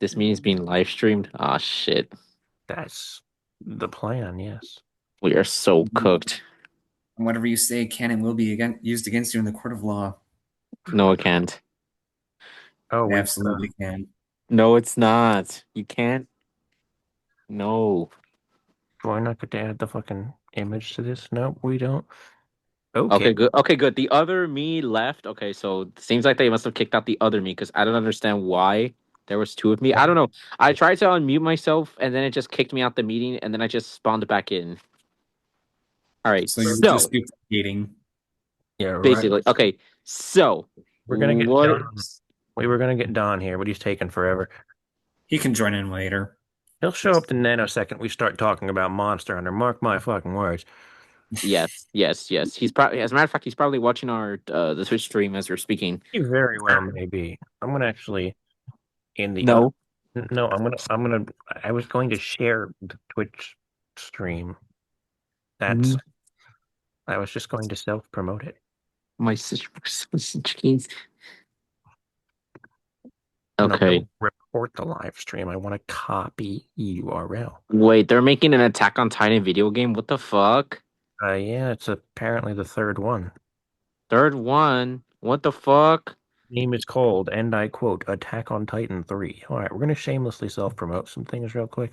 This meeting's being live streamed. Ah, shit. That's the plan, yes. We are so And cooked. whatever you say can and will be used against you in the court of law. No, it can't. Oh, It we absolutely can. No, it's not. You can't. No. do I not get to add the fucking image to this? No, we don't. Okay. Okay, good. Okay, good. The other me left. Okay, so it seems like they must have kicked out the other me because I don't understand why there was two of me. I don't know. I tried to unmute myself and then it just kicked me out the meeting and then I just spawned back in. All right, So you're so just duplicating. Yeah, right. basically, okay, so We're gonna get what? Don. We were gonna get Don here, but he's taking forever. He can join in later. He'll show up the nanosecond we start talking about Monster Hunter. Mark my fucking words. Yes, yes, yes. He's probably, as a matter of fact, he's probably watching our the Twitch stream as we're speaking. He very well may be. I'm gonna actually in the other. No. No, I was going to share the Twitch stream. That's. Mm, I was just going to self-promote it. my sister. Jeez. I'm not going Okay. to report the live stream. I want to copy URL. Wait, they're making an Attack on Titan video game. What the fuck? Yeah, it's apparently the third one. Third one. What the fuck? Name is called, and I quote, Attack on Titan 3. All right, we're going to shamelessly self-promote some things real quick.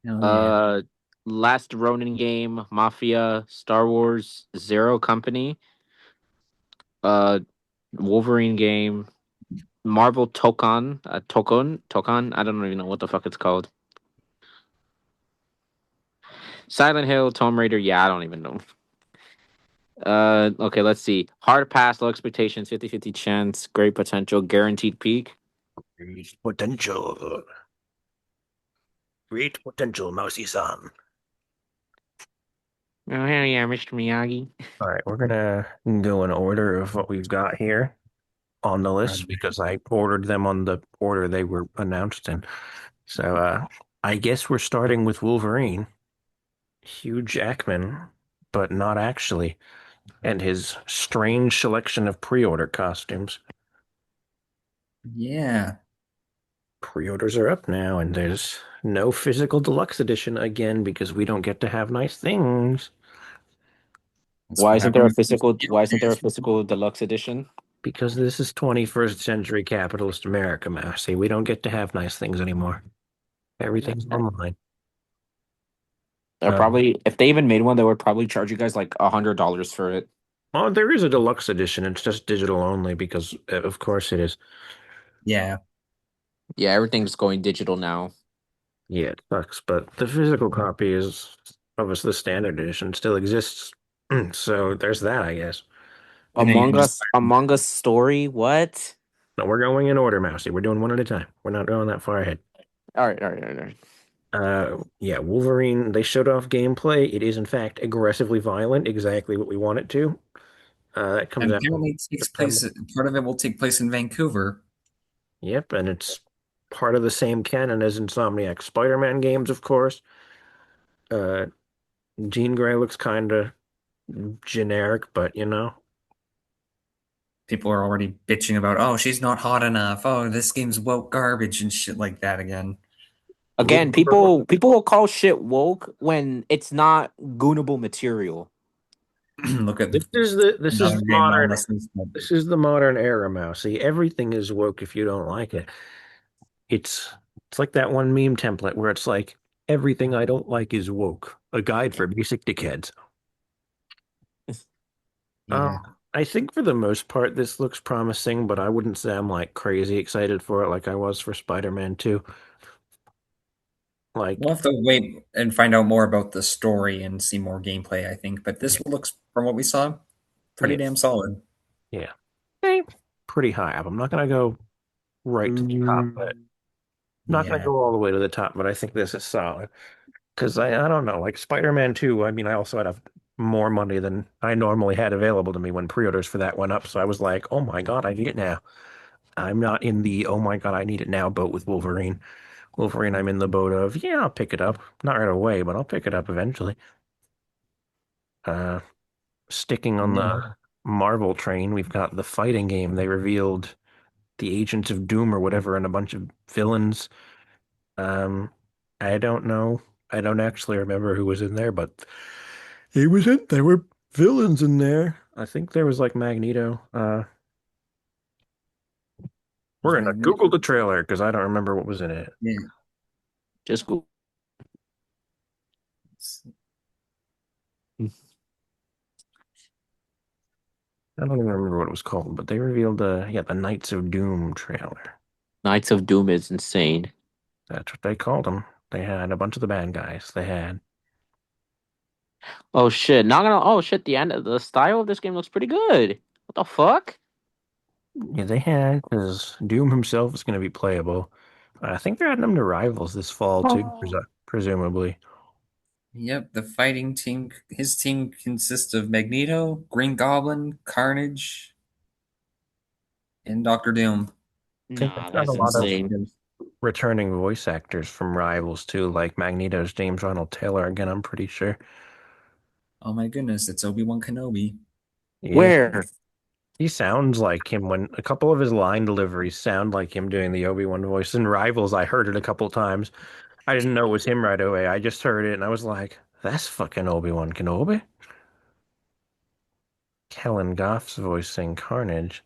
Oh yeah. Uh, Last Ronin game, Mafia, Star Wars, Zero Company, uh, Wolverine game, Marvel Tokon, Tokon. I don't even know what the fuck it's called. Silent Hill, Tomb Raider. Yeah, I don't even know. Okay, let's see. Hard pass, low expectations, 50-50 chance, great potential, guaranteed peak. Great potential. Great potential, Mousy-san. Oh, hell yeah, Mr. Miyagi. All right, we're going to go in order of what we've got here on the All list right. because I ordered them on the order they were announced in. So I guess we're starting with Wolverine. Hugh Jackman, but not actually, and his strange selection of pre-order costumes. Yeah. Pre-orders are up now, and there's no physical deluxe edition again because we don't get to have nice things. That's what happened with Why isn't there a physical deluxe edition? Because this is 21st century capitalist America, Mousy. We don't get to have nice things anymore. Everything's online. They're Uh, probably if they even made one, they would probably charge you guys like $100 for it. oh, there is a deluxe edition. It's just digital only because, of course, it is. Yeah. Yeah, everything's going digital now. Yeah, it sucks, but the physical copy is obviously the standard edition still exists. So there's that, I guess. And then you can just Among Us story. What? No, we're going in order, Mousy. We're doing one at a time. We're not going that far ahead. All right, all right, all right. All right. Yeah, Wolverine, they showed off gameplay. It is in fact aggressively violent, exactly what we want it to. That comes and out in apparently it takes September. place part of it will take place in Vancouver. Yep, and it's part of the same canon as Insomniac Spider-Man games, of course. Uh, Jean Grey looks kind of generic, but you know. People are already bitching about, oh, she's not hot enough. Oh, this game's woke garbage and shit like that again. Again, people will call shit woke when it's not goonable material. Look at This is another the game on modern this list. this is the modern era, Mousy. Everything is woke if you don't like it. It's it's like that one meme template where it's like everything I don't like is woke. A guide for basic dickheads. Um, Yeah. I think for the most part this looks promising, but I wouldn't say I'm like crazy excited for it like I was for Spider-Man 2. We'll Like, have to wait and find out more about the story and see more gameplay, I think. But this looks, from what we saw, pretty yeah, damn solid. yeah. Eh, pretty high up. I'm not gonna go right to the top, but Mm. I'm not gonna Yeah. go all the way to the top, but I think this is solid. Because I don't know, like Spider-Man 2, I mean, I also had more money than I normally had available to me when pre-orders for that went up. So I was like, oh my God, I need it now. I'm not in the oh my God, I need it now boat with Wolverine. Wolverine, I'm in the boat of, yeah, I'll pick it up. Not right away, but I'll pick it up eventually. Uh, Sticking on Yeah. the Marvel train, we've got the fighting game they revealed the Agents of Doom or whatever, and a bunch of villains. Um, I don't know. I don't actually remember who was in there, but he was in. There were villains in there. I think there was like Magneto. There's We're gonna Magneto. Google the trailer because I don't remember what was in it. Yeah. Just go. I don't even remember what it was called, but they revealed the Knights of Doom trailer. Knights of Doom is insane. That's what they called them. They had a bunch of the bad guys. They had Oh shit! Not gonna. Oh shit! The style of this game looks pretty good. What the fuck? yeah, they had because Doom himself is going to be playable. I think they're adding them to Rivals this fall too, presumably. Yep, the fighting team. His team consists of Magneto, Green Goblin, Carnage, and Doctor Doom. I think Nah, they've got a that's lot of insane. returning voice actors from Rivals too, like Magneto's James Ronald Taylor again, I'm pretty sure. Oh my goodness, it's Obi-Wan Kenobi. Yeah, Where? he sounds like him when a couple of his line deliveries sound like him doing the Obi-Wan voice. In Rivals, I heard it a couple times. I didn't know it was him right away. I just heard it and I was like, that's fucking Obi-Wan Kenobi. Kellen Goff's voicing Carnage.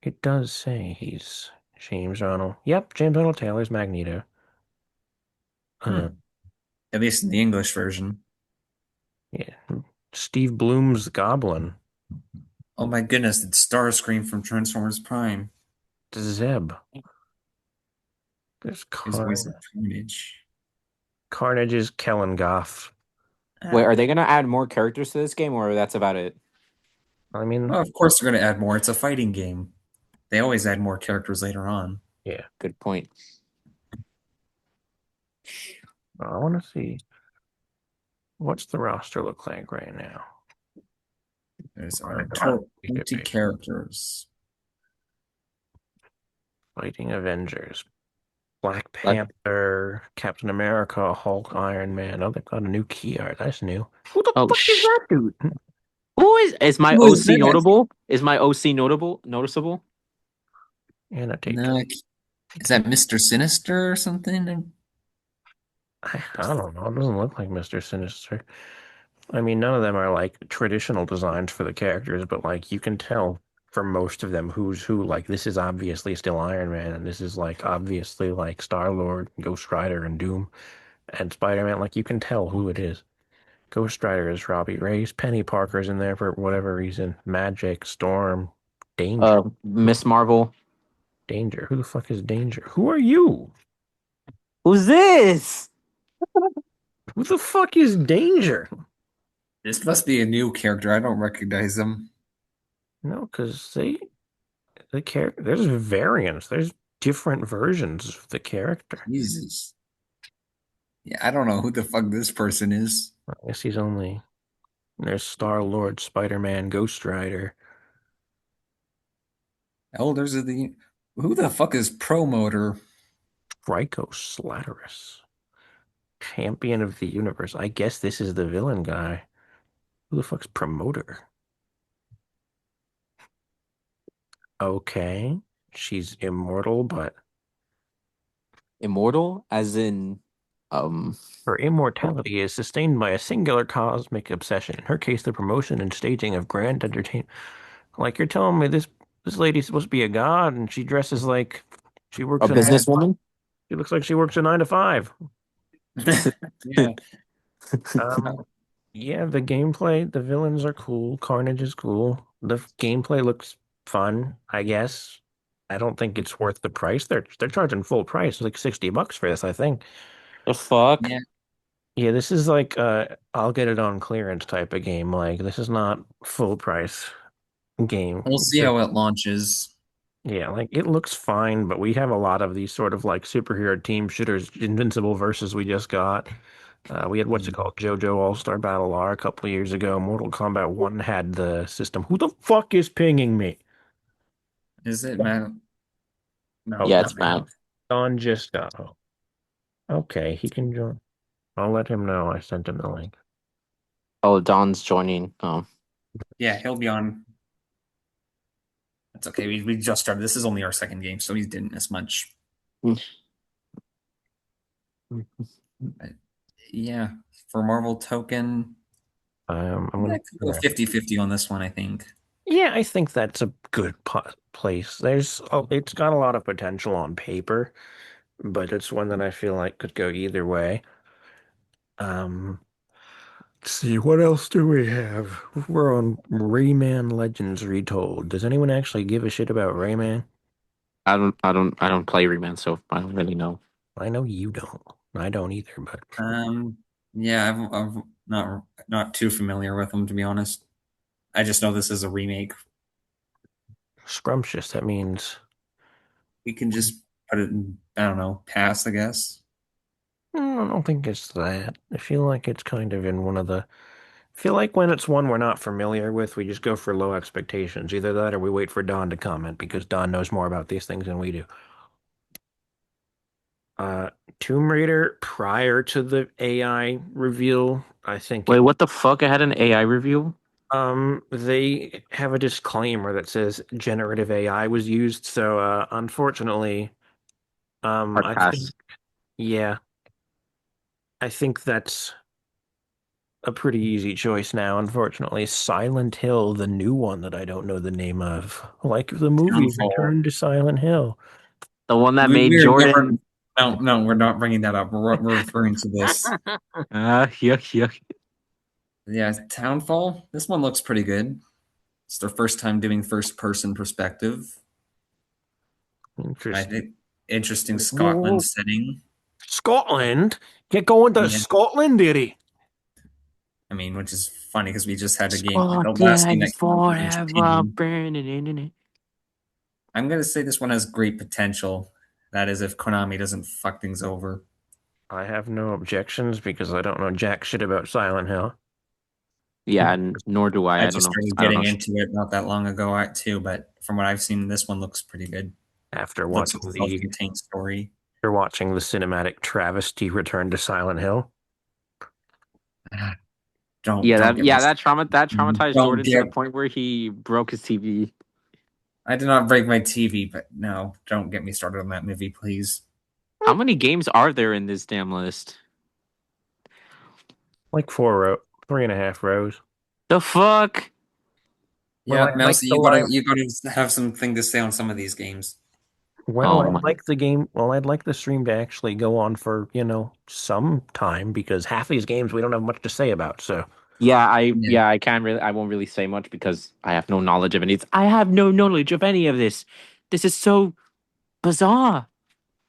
It does say he's James Ronald. Yep, James Ronald Taylor's Magneto. Uh, Hmm. At least in the English version. yeah. Steve Bloom's Goblin. Oh my goodness, it's Starscream from Transformers Prime. Zeb. There's His voice of Carnage. Carnage is Kellen Goff. Wait, are they gonna add more characters to this game, or that's about it? I mean, Oh, of course they're going to add more. It's a fighting game. They always add more characters later on. yeah. Good point. I want to see what's the roster look like right now. There's Right, 20 characters. Fighting Avengers. Black Like, Panther, Captain America, Hulk, Iron Man. Oh, they've got a new key art. That's new. Who the oh fuck is that dude? who is my Who is OC that? notable? Is my OC noticeable? Annotate. No, is that Mr. Sinister or something? I don't know. It doesn't look like Mr. Sinister. I mean, none of them are like traditional designs for the characters, but like you can tell from most of them who's who. Like this is obviously still Iron Man, and this is like obviously like Star-Lord, Ghost Rider, and Doom, and Spider-Man. Like you can tell who it is. Ghost Rider is Robbie Reyes. Penny Parker's in there for whatever reason. Magic, Storm, Danger. Miss Marvel. Danger. Who the fuck is Danger? Who are you? Who's this? Who the fuck is Danger? This must be a new character. I don't recognize them. No, because the character there's variants. There's different versions of the character. Jesus. Yeah, I don't know who the fuck this person is. I guess he's only there's Star-Lord, Spider-Man, Ghost Rider, Elders of the. Who the fuck is Promoter? Trico Slatterus, Champion of the Universe. I guess this is the villain guy. Who the fuck's Promoter? Okay. She's immortal, but Immortal, as in, um, her immortality is sustained by a singular cosmic obsession. In her case, the promotion and staging of grand entertainment. Like you're telling me this lady's supposed to be a god and she dresses like she a works in businesswoman. she looks like she works a 9 to 5. Yeah. Um, yeah, the gameplay, the villains are cool. Carnage is cool. The gameplay looks fun, I guess. I don't think it's worth the price. They're charging full price, like $60 for this, I think. The fuck? Yeah. Yeah, this is like I'll get it on clearance type of game. Like this is not full price game. We'll see how it launches. Yeah, like it looks fine, but we have a lot of these sort of like superhero team shooters. Invincible versus we just got. We had what's it called? JoJo All-Star Battle R a couple years ago. Mortal Kombat 1 had the system. Who the fuck is pinging me? Is it Matt? No, Oh, Yeah, not it's Matt. Matt. Don just oh. Okay, he can join. I'll let him know I sent him the link. Oh, Don's joining. Oh, Yeah, he'll be on. It's okay. We just started. This is only our second game, so we didn't miss much. But yeah, for Marvel Token, I'm I gonna could go 50-50 on this one, I think. Yeah, I think that's a good place. It's got a lot of potential on paper, but it's one that I feel like could go either way. Um, let's see, what else do we have? We're on Rayman Legends Retold. Does anyone actually give a shit about Rayman? I don't play Rayman, so I don't really know. I know you don't. I don't either, but Um, yeah, I'm not too familiar with them, to be honest. I just know this is a remake. scrumptious. That means We can just put it in, I don't know, pass, I guess. I don't think it's that. I feel like it's kind of in one of the. I feel like when it's one we're not familiar with, we just go for low expectations. Either that or we wait for Don to comment because Don knows more about these things than we do. Uh, Tomb Raider prior to the AI reveal, I think Wait, what the fuck? I had an AI review. they have a disclaimer that says generative AI was used, so unfortunately, Hard I think pass. yeah, I think that's a pretty easy choice now, unfortunately. Silent Hill, the new one that I don't know the name of. Like the movie Downfall. Return to Silent Hill. The one that We made are never. Jordan. No, no, we're not bringing that up. We're referring to this. Yuck, yuck. Yeah, Townfall. This one looks pretty good. It's their first time doing first person perspective. I Interesting. think interesting Scotland Whoa. setting. Scotland? Get going to Yeah, Scotland, did he? I mean, which is funny because we just had a game. The last game Scotland that came out was in forever Japan. burning. I'm gonna say this one has great potential. That is, if Konami doesn't fuck things over. I have no objections because I don't know jack shit about Silent Hill. Yeah, and nor do I. I I don't just know. started I don't know. getting into it not that long ago, too. But from what I've seen, this one looks pretty good. After Looks watching like a the self-contained story. after watching the cinematic travesty Return to Silent Hill. Don't Yeah, don't that get me. yeah that traumatized Don't Jordan to get. the point where he broke his TV. I did not break my TV, but no, don't get me started on that movie, please. How many games are there in this damn list? Like 3.5 rows. The fuck? Well, I Yeah, like Mousy, the live. you gotta have something to say on some of these games. Well, Oh I'd my. like the game. Well, I'd like the stream to actually go on for, some time because half these games we don't have much to say about. So, Yeah. I can't really I won't really say much because I have no knowledge of any. I have no knowledge of any of this. This is so bizarre.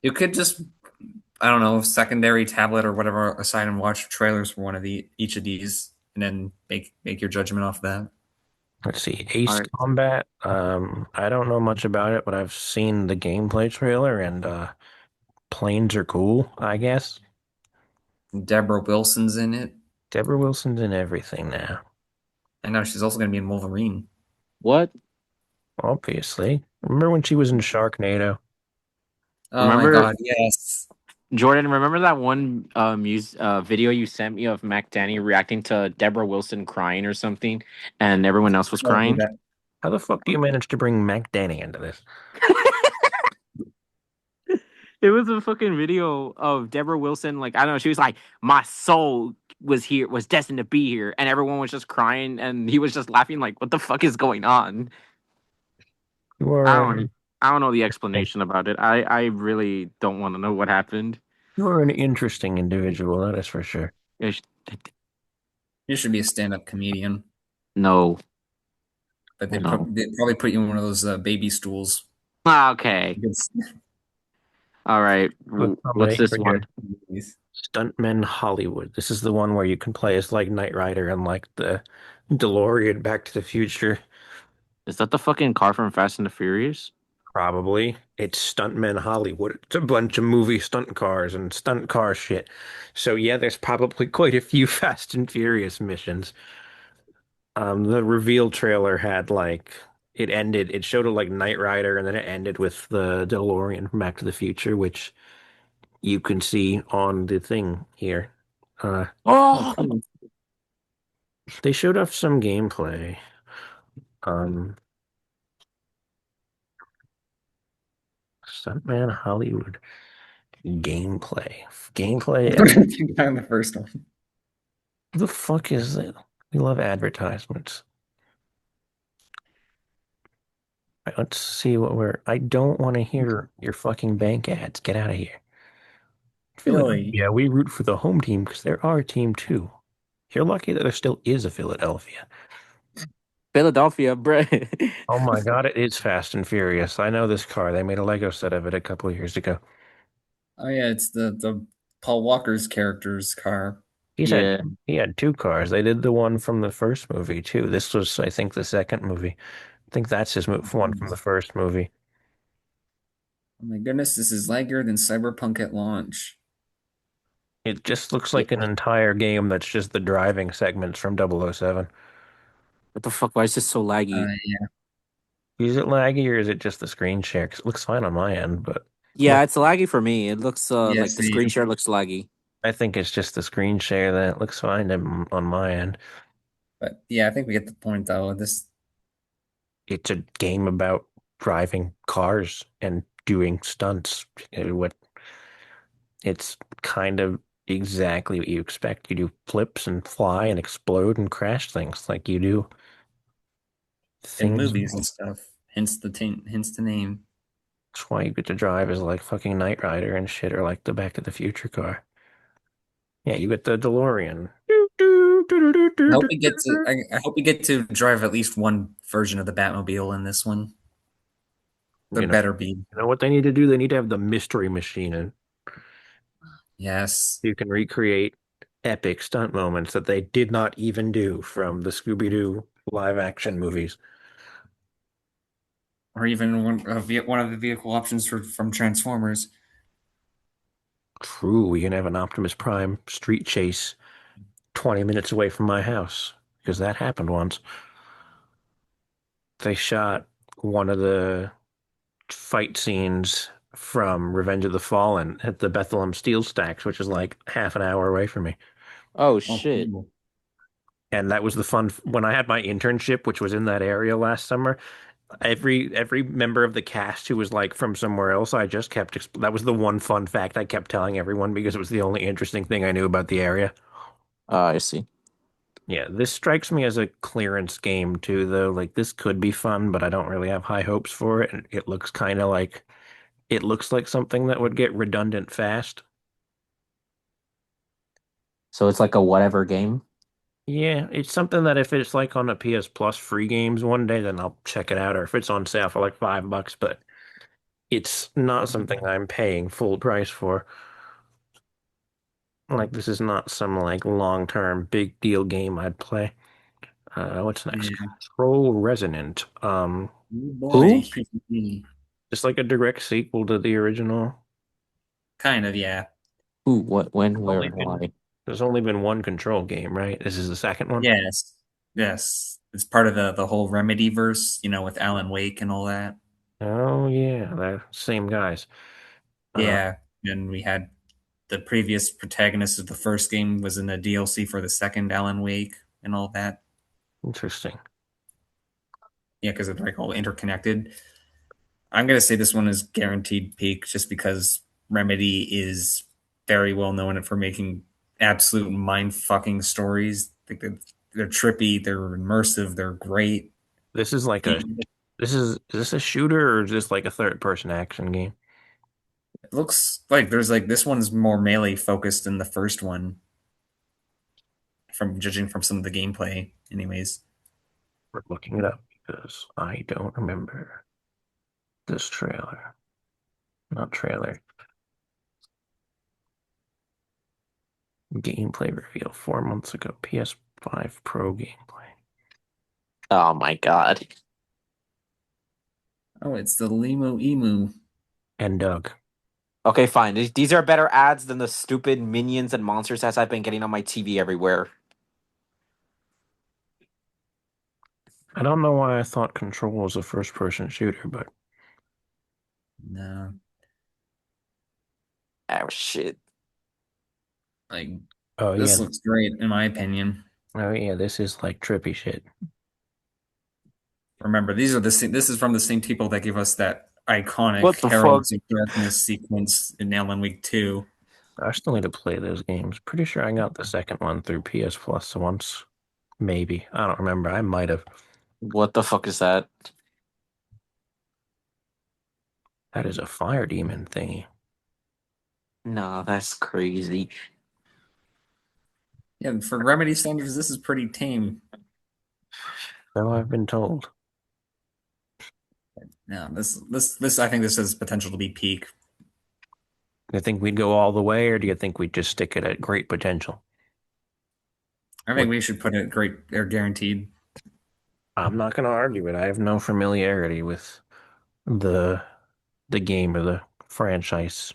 You could just, I don't know, secondary tablet or whatever aside and watch trailers for one of the each of these and then make your judgment off of that. let's see. All Ace right. Combat. I don't know much about it, but I've seen the gameplay trailer and planes are cool, I guess. Deborah Wilson's in it. Deborah Wilson's in everything now, I know she's also gonna be in Wolverine. What? obviously. Remember when she was in Sharknado? Oh my Remember god, yes. Jordan, remember that one video you sent me of Mac Danny reacting to Deborah Wilson crying or something and everyone else was I'll do crying? that. How the fuck do you manage to bring Mac Danny into this? It was a fucking video of Deborah Wilson, like I don't know, she was like, "My soul was here, was destined to be here," and everyone was just crying, and he was just laughing, like, "What the fuck is going on?" You I are don't, I don't know the explanation about it. I really don't want to know what happened. you're an interesting individual, that is for sure. It's- You should be a stand-up comedian, No, but no. they probably put you in one of those baby stools. Okay, It's- all right. Good What's comedy. this We're one? good. Stuntman Hollywood. This is the one where you can play as like Knight Rider and like the DeLorean Back to the Future. Is that the fucking car from Fast and the Furious? Probably. It's Stuntman Hollywood. It's a bunch of movie stunt cars and stunt car shit. So yeah, there's probably quite a few Fast and Furious missions. The reveal trailer had like it showed a like Knight Rider and then it ended with the DeLorean from Back to the Future, which you can see on the thing here. Uh, Oh, Oh, cool. they showed off some gameplay. Um, Stuntman Hollywood gameplay. Gameplay. On the first one. Who the fuck is it? We love advertisements. Right, let's see what we're. I don't want to hear your fucking bank ads. Get out of here. Really? Philadelphia, we root for the home team because they're our team too. You're lucky that there still is a Philadelphia. Philadelphia, bruh. Oh my God, it is Fast and Furious. I know this car. They made a Lego set of it a couple of years ago. Oh yeah, it's the Paul Walker's character's car. He's had Yeah. he had two cars. They did the one from the first movie too. This was, I think, the second movie. I think that's his one from the Oh first movie. my goodness, this is laggier than Cyberpunk at launch. It just looks Yeah. like an entire game that's just the driving segments from 007. What the fuck? Why is this so laggy? Yeah, Is it laggy or is it just the screen share? 'Cause it looks fine on my end, but Yeah, look, it's laggy for me. It looks yeah, like the screen same. share looks laggy. I think it's just the screen share that looks fine on my end. But yeah, I think we get the point though. This It's a game about driving cars and doing stunts. What it's kind of exactly what you expect. You do flips and fly and explode and crash things like you do in things. movies and stuff. Hence the name. That's why you get to drive as like fucking Knight Rider and shit, or like the Back to the Future car. Yeah, you get the DeLorean. I hope we get to. I hope we get to drive at least one version of the Batmobile in this one. There You know, better be. you know what they need to do? They need to have the mystery machine, and Yes. you can recreate epic stunt moments that they did not even do from the Scooby-Doo live action movies. Or even one of the vehicle options from Transformers. True, we can have an Optimus Prime street chase 20 minutes away from my house because that happened once. They shot one of the fight scenes from Revenge of the Fallen at the Bethlehem Steel Stacks, which is like half an hour away from me. Oh Oh, shit. cool. And that was the fun when I had my internship, which was in that area last summer. Every member of the cast who was like from somewhere else, I just kept that was the one fun fact I kept telling everyone because it was the only interesting thing I knew about the area. I see. Yeah, this strikes me as a clearance game too, though. Like this could be fun, but I don't really have high hopes for it. It looks kind of like it looks like something that would get redundant fast. So it's like a whatever game. Yeah, it's something that if it's like on a PS Plus free games one day, then I'll check it out, or if it's on sale for like $5, but it's not something I'm paying full price for. Like this is not some like long-term big deal game I'd play. What's next? Yeah. Control Resonant. Oh boy. Who? Just like a direct sequel to the original. Kind of, yeah. Who? What? When? There's Where? only been Why? there's only been one Control game, right? This is the second one. Yes. Yes. It's part of the whole Remedy verse, with Alan Wake and all that. Oh yeah, the same guys. Uh, Yeah. And we had the previous protagonist of the first game was in the DLC for the second Alan Wake and all that. Interesting. Yeah, because it's like all interconnected. I'm gonna say this one is guaranteed peak just because Remedy is very well known for making absolute mind fucking stories. Like they're trippy, they're immersive, they're great. This is like a It is this a shooter or is this like a third person action game? looks like there's like this one's more melee focused than the first one, from judging from some of the gameplay, anyways. We're looking it up because I don't remember this trailer. Not trailer. Gameplay reveal 4 months ago. PS5 Pro gameplay. Oh my god. Oh, it's the Limo Emu. And Doug. Okay, fine. These are better ads than the stupid minions and monsters ads I've been getting on my TV everywhere. I don't know why I thought Control was a first person shooter, but No, Oh shit. like oh yeah. this looks great in my opinion. Oh yeah, this is like trippy shit. Remember, these are the same, this is from the same people that gave us that iconic What the fuck? Heralds of Darkness sequence in Alan Wake 2. I still need to play those games. Pretty sure I got the second one through PS Plus once. Maybe. I don't remember. I might have. What the fuck is that? That is a fire demon thingy. Nah, that's crazy. Yeah, for Remedy standards, this is pretty tame. So I've been told. Yeah, this I think this has potential to be peak. Do you think we'd go all the way, or do you think we'd just stick it at great potential? I think What? we should put it great or guaranteed. I'm not going to argue it. I have no familiarity with the the game or the franchise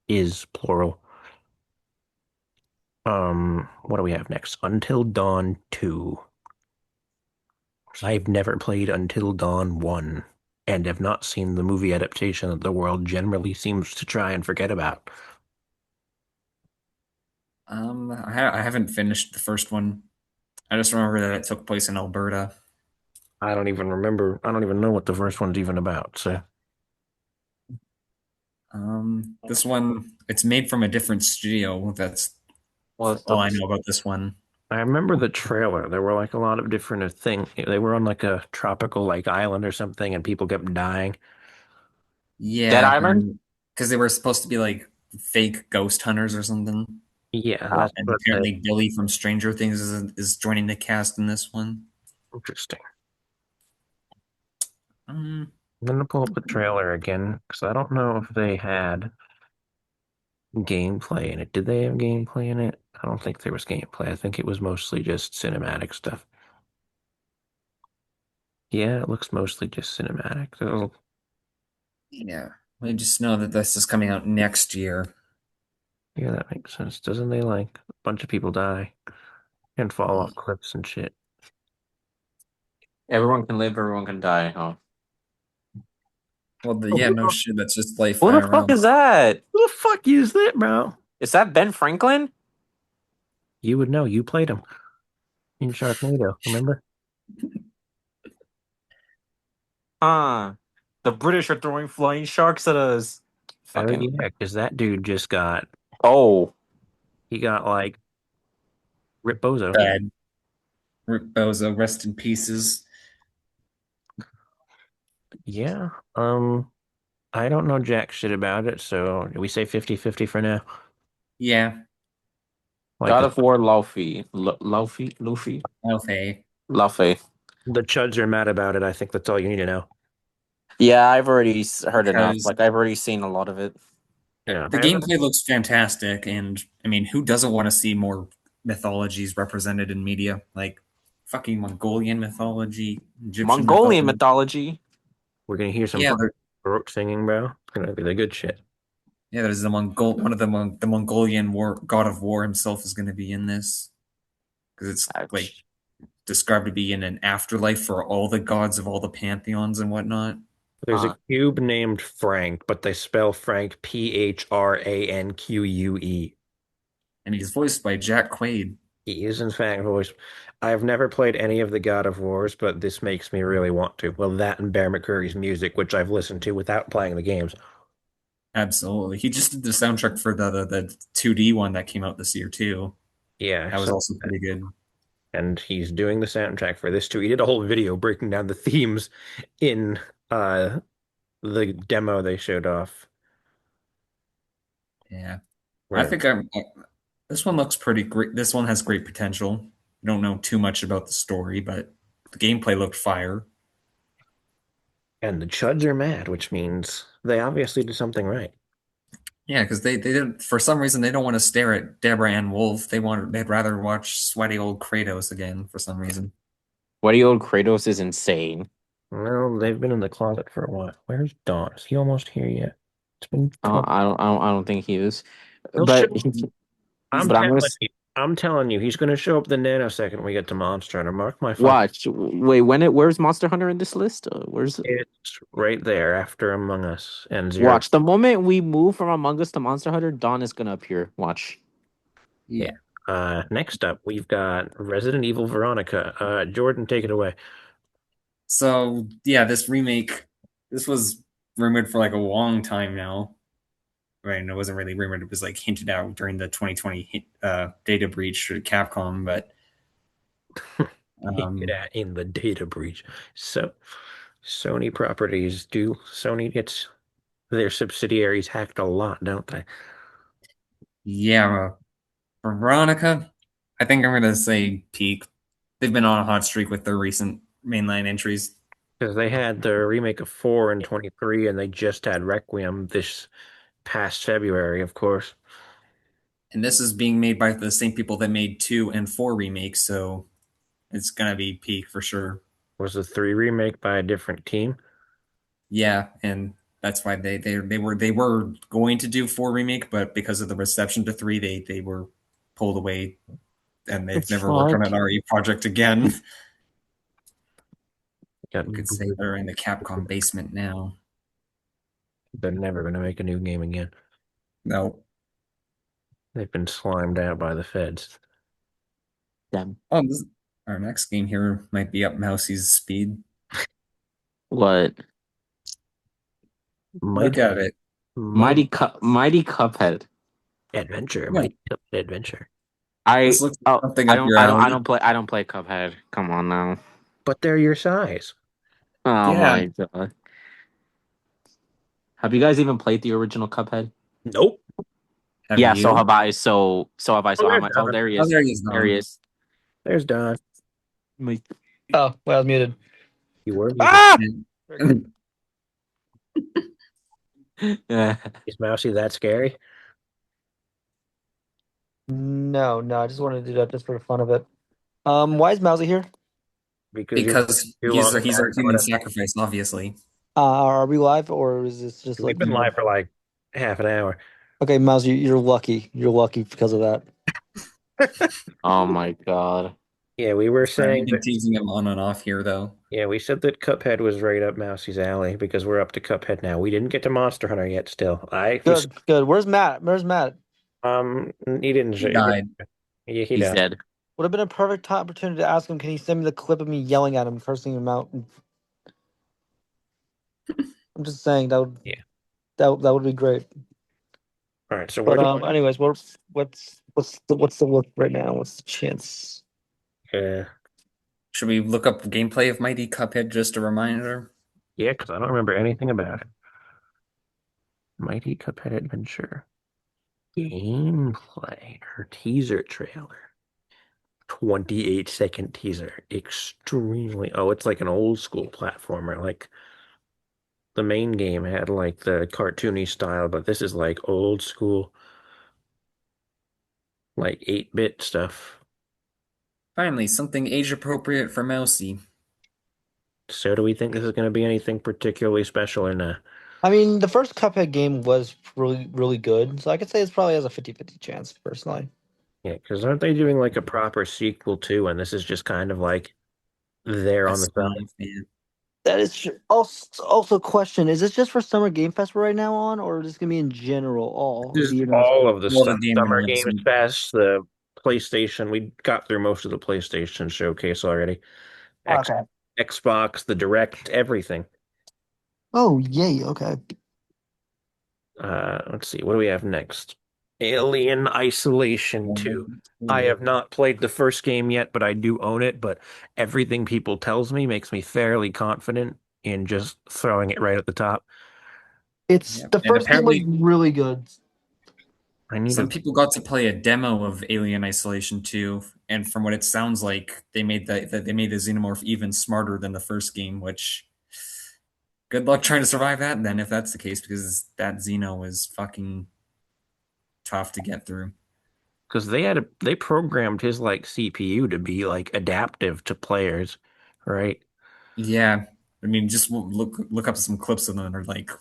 is plural. What do we have next? Until Dawn 2. I've never played Until Dawn 1 and have not seen the movie adaptation that the world generally seems to try and forget about. I haven't finished the first one. I just remember that it took place in Alberta. I don't even remember. I don't even know what the first one's even about. So This one, it's made from a different studio. That's What the all I know about this one. I remember the trailer. There were like a lot of different things. They were on like a tropical like island or something, and people kept dying. Dead Yeah, Island? because they were supposed to be like fake ghost hunters or something. Yeah, Ah, that's And what they. apparently Billy from Stranger Things is joining the cast in this one. Interesting. Um, I'm gonna pull up the trailer again because I don't know if they had gameplay in it. Did they have gameplay in it? I don't think there was gameplay. I think it was mostly just cinematic stuff. Yeah, it looks mostly just cinematic. Oh, yeah, I just know that this is coming out next year. yeah, that makes sense. Doesn't they like a bunch of people die and fall off cliffs and shit? everyone can live, everyone can die. Oh. Well, Oh, yeah, no shit. That's just life Who the fuck IRL. is that? who the fuck is that, bro? Is that Ben Franklin? You would know. You played him in Sharknado, remember? Huh. The British are throwing flying sharks at us. Oh Fucking. yeah, because that dude just got Oh. he got like Rip Bozo. Bad. Rip Bozo, rest in pieces. Yeah. I don't know jack shit about it, so we say 50-50 for now. Yeah, Like God of War Luffy. Luffy? Luffy? okay. Luffy. the chuds are mad about it. I think that's all you need to know. Yeah, I've already heard enough. Because Like, I've already seen a lot of it. Yeah, the gameplay looks fantastic, and I mean, who doesn't want to see more mythologies represented in media? Like fucking Mongolian mythology, Egyptian Mongolian mythology. mythology. we're gonna hear some Yeah, Baroque singing, bro. It's gonna be the good shit. yeah. There's the one of the Mongolian war god of war himself is going to be in this because it's like Ouch. described to be in an afterlife for all the gods of all the pantheons and whatnot. There's a Huh. cube named Frank, but they spell Frank Phranque. And he's voiced by Jack Quaid. He is in fact voice. I've never played any of the God of Wars, but this makes me really want to. Well, that and Bear McCreary's music, which I've listened to without playing the games. Absolutely, he just did the soundtrack for the 2D one that came out this year too. Yeah, That was so also pretty good. and he's doing the soundtrack for this too. He did a whole video breaking down the themes in the demo they showed off. Yeah, I Where think this one looks pretty great. This one has great potential. I don't know too much about the story, but the gameplay looked fire. and the chuds are mad, which means they obviously did something right. Yeah, because they didn't for some reason they don't want to stare at Deborah Ann Wolf. They'd rather watch sweaty old Kratos again for some reason. Sweaty old Kratos is insane. Well, they've been in the closet for a while. Where's Dawn? Is he almost here yet? It's been 20. I don't think he is. He'll show. But He's I'm but I'm telling gonna I'm telling you, he's going to show up the nanosecond when we get to Monster Hunter. Mark my fuck. watch. Wait, where's Monster Hunter in this list? Where's it? It's right there after Among Us and Zero. Watch. The moment we move from Among Us to Monster Hunter, Dawn is gonna appear. Watch. Yeah. Next up, we've got Resident Evil Veronica. Jordan, take it away. So yeah, this remake, this was rumored for like a long time now. Right, and it wasn't really rumored; it was like hinted out during the 2020 data breach for Capcom. But Hinted at in the data breach. So Sony properties do Sony gets their subsidiaries hacked a lot, don't they? yeah, Veronica, I think I'm gonna say peak. They've been on a hot streak with their recent mainline entries, Because they had the remake of 4 in 23 and they just had Requiem this past February, of course. and this is being made by the same people that made 2 and 4 remakes, so it's gonna be peak for sure. Was the 3 remake by a different team? Yeah, and that's why they were going to do 4 remake, but because of the reception to 3, they were pulled away, and they've never worked on Fuck. an RE project again. Got You could say they're in the Capcom basement now. They're never going to make a new game again. No. They've been slimed out by the feds. Damn. Oh, our next game here might be up Mousy's speed. What? Look Mighty, at it. Mighty Cuphead. Adventure, Yeah, Mighty Adventure. this I looks like oh something up your I alley. don't play Cuphead. Come on now. But they're your size. Oh Yeah. my god. Have you guys even played the original Cuphead? Nope. Have Yeah, so you? have I. So have I. Oh, So how there's much? Oh, Don. there he Oh, is. there he is, There he Dom. is. There's Don. Oh, well, I was muted. You were muted. Ah! Yeah. Is Mousy that scary? No, I just wanted to do that just for the fun of it. Why is Mousy here? Because you Because too long he's our ago, human sacrifice, obviously. Are we live or is this just we've like been live for like half an hour. Okay, Mousy, you're lucky. You're lucky because of that. Oh my god. Yeah, we were We've saying been that. teasing him on and off here, though. Yeah, we said that Cuphead was right up Mousy's alley because we're up to Cuphead now. We didn't get to Monster Hunter yet. Still, I was Good. Where's Matt? Where's Matt? he didn't. He died. He He's died. dead. Would have been a perfect opportunity to ask him. Can he send me the clip of me yelling at him, cursing him out? I'm just saying Yeah. that would be great. All right. So we're But anyways, what's the look right now? What's the chance? Should we look up gameplay of Mighty Cuphead, just a reminder? Yeah, because I don't remember anything about it. Mighty Cuphead Adventure gameplay or teaser trailer. 28-second teaser. Extremely. Oh, it's like an old school platformer. Like the main game had like the cartoony style, but this is like old school, like 8-bit stuff. Finally, something age appropriate for Mousy. So do we think this is going to be anything particularly special or not? I mean, the first Cuphead game was really good, so I could say it's probably has a 50-50 chance, personally. Yeah, because aren't they doing like a proper sequel too? And this is just kind of like there on the side. That is true. Also question, is this just for Summer Game Fest we're right now on, or is this gonna be in general all This is year? all of the All the stuff. game Summer awards. Games Fest, the PlayStation. We got through most of the PlayStation showcase already. X, Okay. Xbox, the Direct, everything. Oh, yay, okay. Let's see. What do we have next? Alien Isolation 2. I have not played the first game yet, but I do own it. But everything people tells me makes me fairly confident in just throwing it right at the top. It's the And first game was apparently, really good. I need some to people got to play a demo of Alien Isolation 2, and from what it sounds like, they made they made the xenomorph even smarter than the first game, which good luck trying to survive that then if that's the case, because that Xeno is fucking tough to get through. because they programmed his like CPU to be like adaptive to players, right? Yeah. I mean, just look up some clips of them and are like,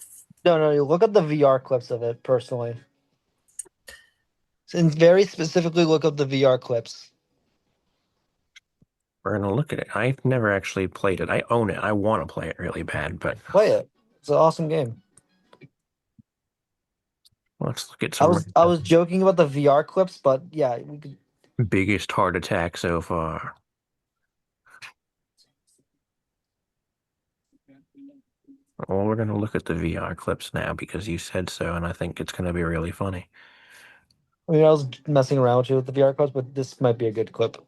No, you look up the VR clips of it personally. And very specifically look up the VR clips. We're gonna look at it. I've never actually played it. I own it. I want to play it really bad, but Play it. It's an awesome game. let's look at I some was joking about the VR clips, but yeah, we could. biggest heart attack so far. Well, we're gonna look at the VR clips now because you said so, and I think it's gonna be really funny. I mean, I was messing around with you with the VR cards, but this might be a good clip.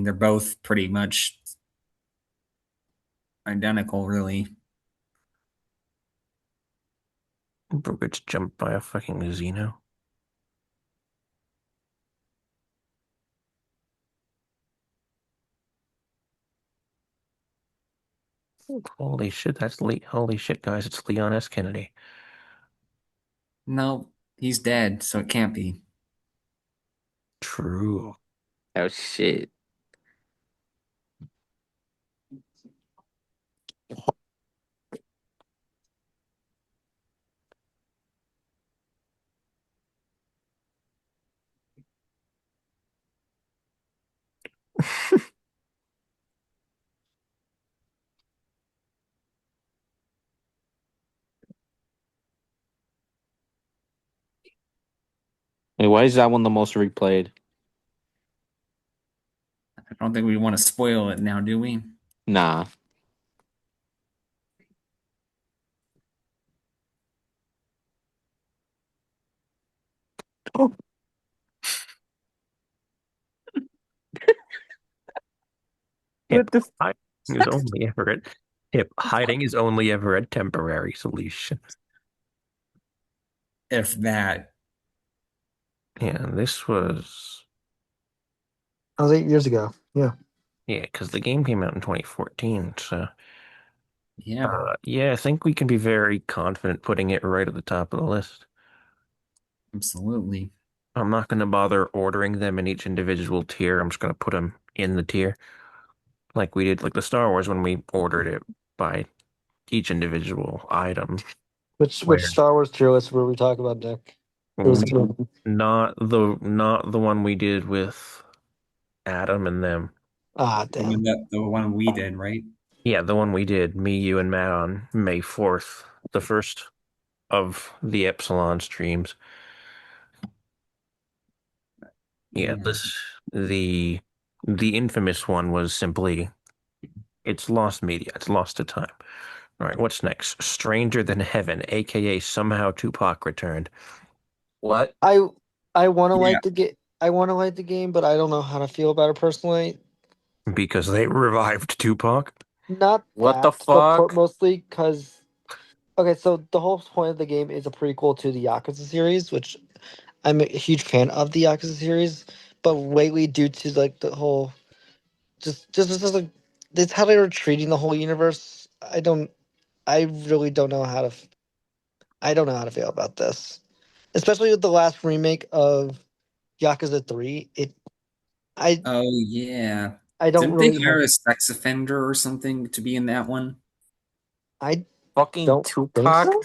they're both pretty much identical, really. Bro gets jumped by a fucking Xeno. Holy shit, holy shit, guys, it's Leon S. Kennedy. No, he's dead, so it can't be. True. Oh shit. Wait, why is that one the most replayed? I don't think we want to spoil it now, do we? Nah. Hip What the hiding is only ever a hip hiding is only ever a temporary solution. If that. Yeah, this was That was 8 years ago. Yeah. yeah, because the game came out in 2014. So Yeah, yeah, I think we can be very confident putting it right at the top of the list. absolutely. I'm not going to bother ordering them in each individual tier. I'm just going to put them in the tier like we did like the Star Wars when we ordered it by each individual item. Which Where Star Wars tier list were we talking about, Nick? There was two. not the one we did with Adam and them. Ah, damn. The one we did, right? Yeah, the one we did, me, you, and Matt on May 4th, the first of the Epsilon streams. Yeah, Yeah. this the the infamous one was simply it's lost media, it's lost to time. All right, what's next? Stranger Than Heaven, aka somehow Tupac returned. what? I I want to Yeah. like the game. I want to like the game, but I don't know how to feel about it personally. Because they revived Tupac. Not What the that, but fuck? mostly because okay, so the whole point of the game is a prequel to the Yakuza series, which I'm a huge fan of the Yakuza series. But lately, due to like the whole just like it's how they were treating the whole universe. I really don't know how to. I don't know how to feel about this, especially with the last remake of Yakuza 3. I Oh, yeah. I don't Didn't they really hire have. a sex offender or something to be in that one? I Fucking don't think Tupac? so.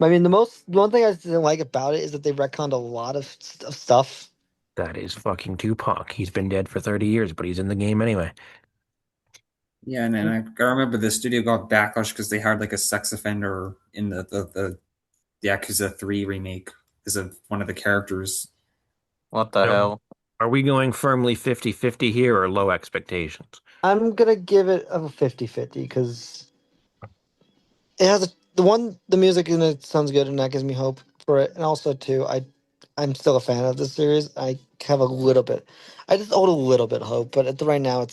I mean, the one thing I didn't like about it is that they retconned a lot of stuff. That is fucking Tupac. He's been dead for 30 years, but he's in the game anyway. Yeah, and then I remember the studio got backlash because they hired like a sex offender in the Yakuza 3 remake because of one of the characters. What the So, hell? are we going firmly 50-50 here or low expectations? I'm gonna give it a 50-50 because it has the music in it sounds good and that gives me hope for it, and also too I'm still a fan of this series. I have a little bit, I just hold a little bit of hope, but right now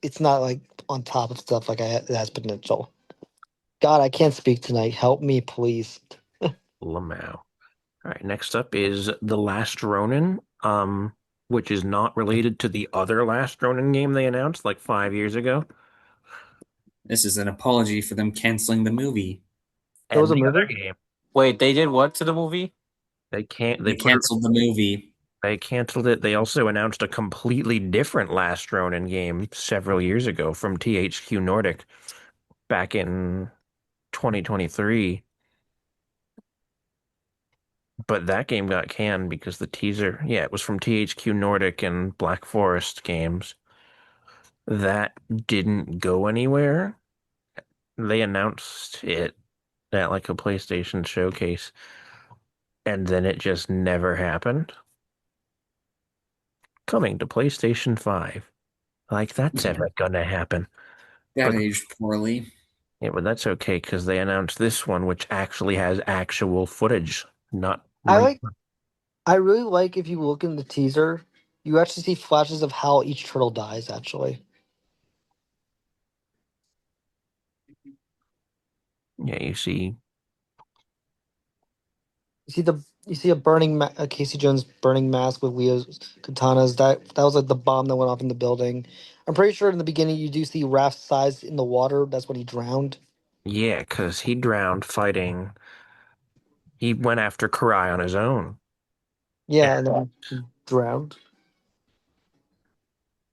it's not like on top of stuff like it has potential. God, I can't speak tonight. Help me, please. Lamau. All right, next up is The Last Ronin, which is not related to the other Last Ronin game they announced like 5 years ago. This is an apology for them canceling the movie. There was And a the other movie. game. Wait, they did what to the movie? They can't They canceled the movie. they canceled it. They also announced a completely different Last Ronin game several years ago from THQ Nordic back in 2023. But that game got canned because the teaser, yeah, it was from THQ Nordic and Black Forest Games. That didn't go anywhere. They announced it at like a PlayStation showcase, and then it just never happened. Coming to PlayStation 5. Like that's Yeah, ever gonna happen. that But aged poorly. Yeah, but that's okay because they announced this one, which actually has actual footage, not I re. like I really like if you look in the teaser, you actually see flashes of how each turtle dies actually. Yeah, you see. You see a Casey Jones burning mask with Leo's katanas. That was like the bomb that went off in the building. I'm pretty sure in the beginning you do see Raph's size in the water. That's when he drowned. Yeah, because he drowned fighting. He went after Karai on his own. And Yeah, and then he drowned.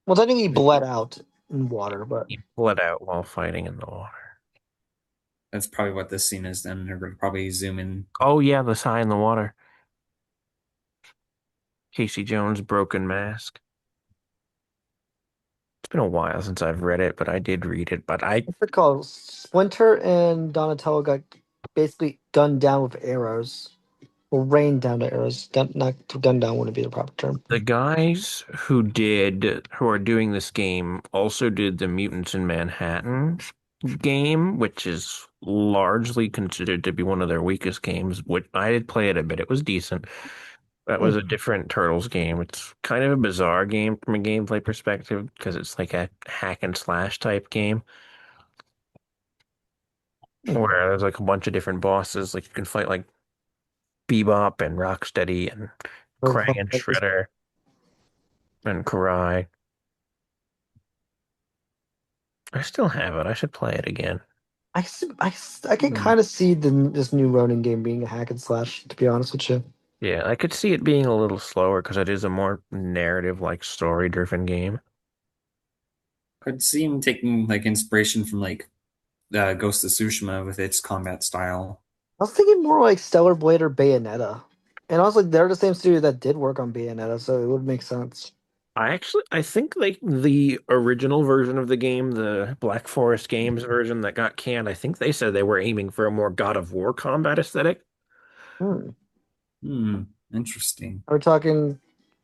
Well, I think he bled out in water, but he bled out while fighting in the water. That's probably what this scene is. Then they're going to probably zoom in. Oh yeah, the sigh in the water. Casey Jones' broken mask. It's been a while since I've read it, but I did read it. But I, what's it called? Splinter and Donatello got basically gunned down with arrows. Or rained down to arrows. Not gunned down wouldn't be the proper term. the guys who are doing this game also did the Mutants in Manhattan game, which is largely considered to be one of their weakest games. Which I did play it a bit. It was decent. That was Hmm. a different Turtles game. It's kind of a bizarre game from a gameplay perspective because it's like a hack and slash type game Hmm. where there's like a bunch of different bosses. Like you can fight like Bebop and Rocksteady and Very Krang fun. and Shredder and Karai. I still have it. I should play it again. I can kind of see this new Ronin game being a hack and slash. To be honest with you, Yeah, I could see it being a little slower because it is a more narrative, like story-driven game. Could see him taking like inspiration from like Ghost of Tsushima with its combat style. I was thinking more like Stellar Blade or Bayonetta, and also they're the same studio that did work on Bayonetta, so it would make sense. I think like the original version of the game, the Black Forest Games version that got canned, I think they said they were aiming for a more God of War combat aesthetic. Hmm. Hmm, interesting. Are we talking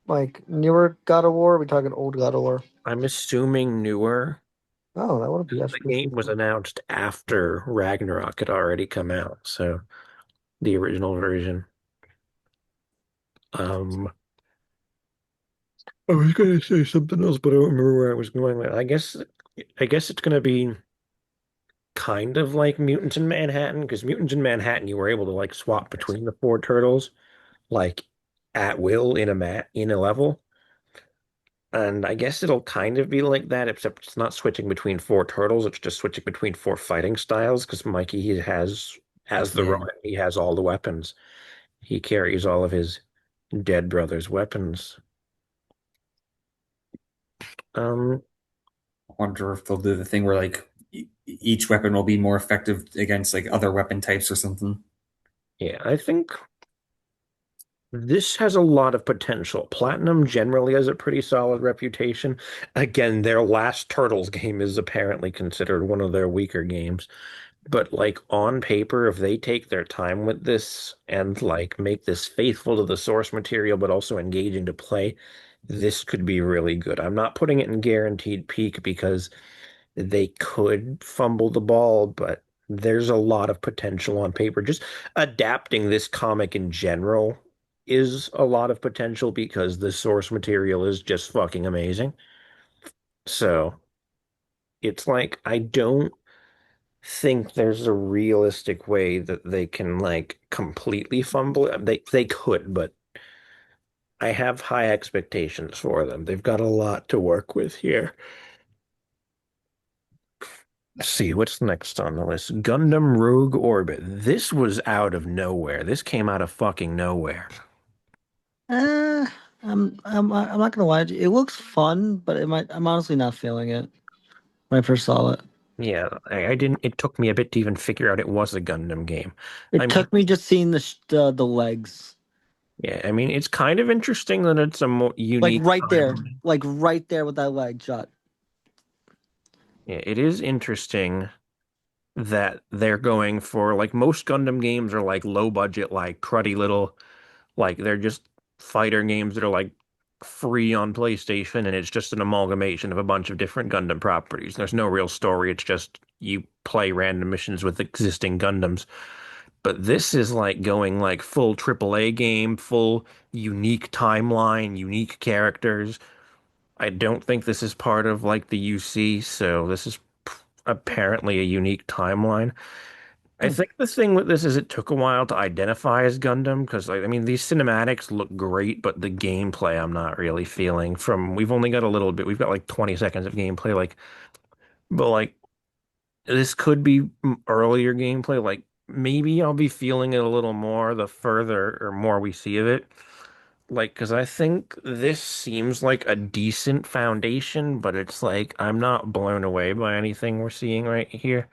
like newer God of War? Or are we talking old God of War? I'm assuming newer. Oh, that would be The actually game pretty was cool. announced after Ragnarok had already come out, so the original version. Um, I was gonna say something else, but I don't remember where I was going with. I guess it's gonna be kind of like Mutants in Manhattan, because Mutants in Manhattan you were able to like swap between the four turtles like at will in a level. And I guess it'll kind of be like that, except it's not switching between four turtles, it's just switching between four fighting styles, because Mikey he has as the Yeah, Ronin, he has all the weapons. He carries all of his dead brother's weapons. Um, I wonder if they'll do the thing where like each weapon will be more effective against like other weapon types or something. yeah, I think this has a lot of potential. Platinum generally has a pretty solid reputation. Again, their last Turtles game is apparently considered one of their weaker games. But like on paper, if they take their time with this and like make this faithful to the source material, but also engaging to play, this could be really good. I'm not putting it in guaranteed peak because they could fumble the ball, but there's a lot of potential on paper. Just adapting this comic in general is a lot of potential because the source material is just fucking amazing. So it's like I don't think there's a realistic way that they can like completely fumble it. They could, but I have high expectations for them. They've got a lot to work with here. Let's see what's next on the list. Gundam Rogue Orbit. This was out of nowhere. This came out of fucking nowhere. Uh, I'm not gonna lie to you. It looks fun, but I'm honestly not feeling it when I first saw it. Yeah, I didn't. It took me a bit to even figure out it was a Gundam game. I It mean, took me just seeing the legs, yeah, I mean, it's kind of interesting that it's a more unique timeline. like right there with that leg shot. Yeah, it is interesting that they're going for like most Gundam games are like low budget, like cruddy little, like they're just fighter games that are like free on PlayStation, and it's just an amalgamation of a bunch of different Gundam properties. There's no real story. It's just you play random missions with existing Gundams. But this is like going like full AAA game, full unique timeline, unique characters. I don't think this is part of like the UC, so this is apparently a unique timeline. I Hmm. think the thing with this is it took a while to identify as Gundam because like, I mean these cinematics look great, but the gameplay I'm not really feeling from we've only got a little bit. We've got like 20 seconds of gameplay like but like this could be earlier gameplay like maybe I'll be feeling it a little more the further or more we see of it. Like, because I think this seems like a decent foundation, but it's like I'm not blown away by anything we're seeing right here.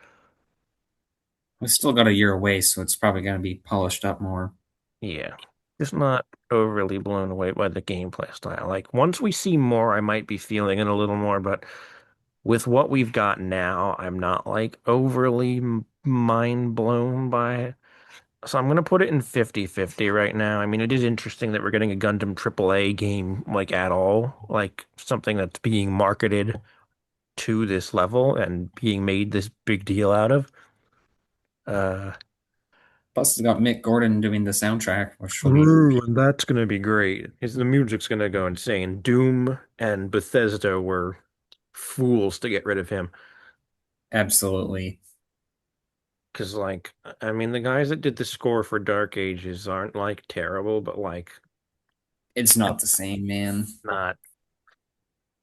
We still got a year away, so it's probably going to be polished up more. Yeah, just not overly blown away by the gameplay style. Like, once we see more, I might be feeling it a little more, but with what we've got now, I'm not like overly mind blown by it. So I'm gonna put it in 50-50 right now. I mean, it is interesting that we're getting a Gundam AAA game like at all, like something that's being marketed to this level and being made this big deal out of. Uh, Plus, it's got Mick Gordon doing the soundtrack, which will be Ooh, and that's gonna be great. Is the music's gonna go insane. Doom and Bethesda were fools to get rid of him. absolutely. Because, like, I mean, the guys that did the score for Dark Ages aren't like terrible, but like, It's not the same, man. not.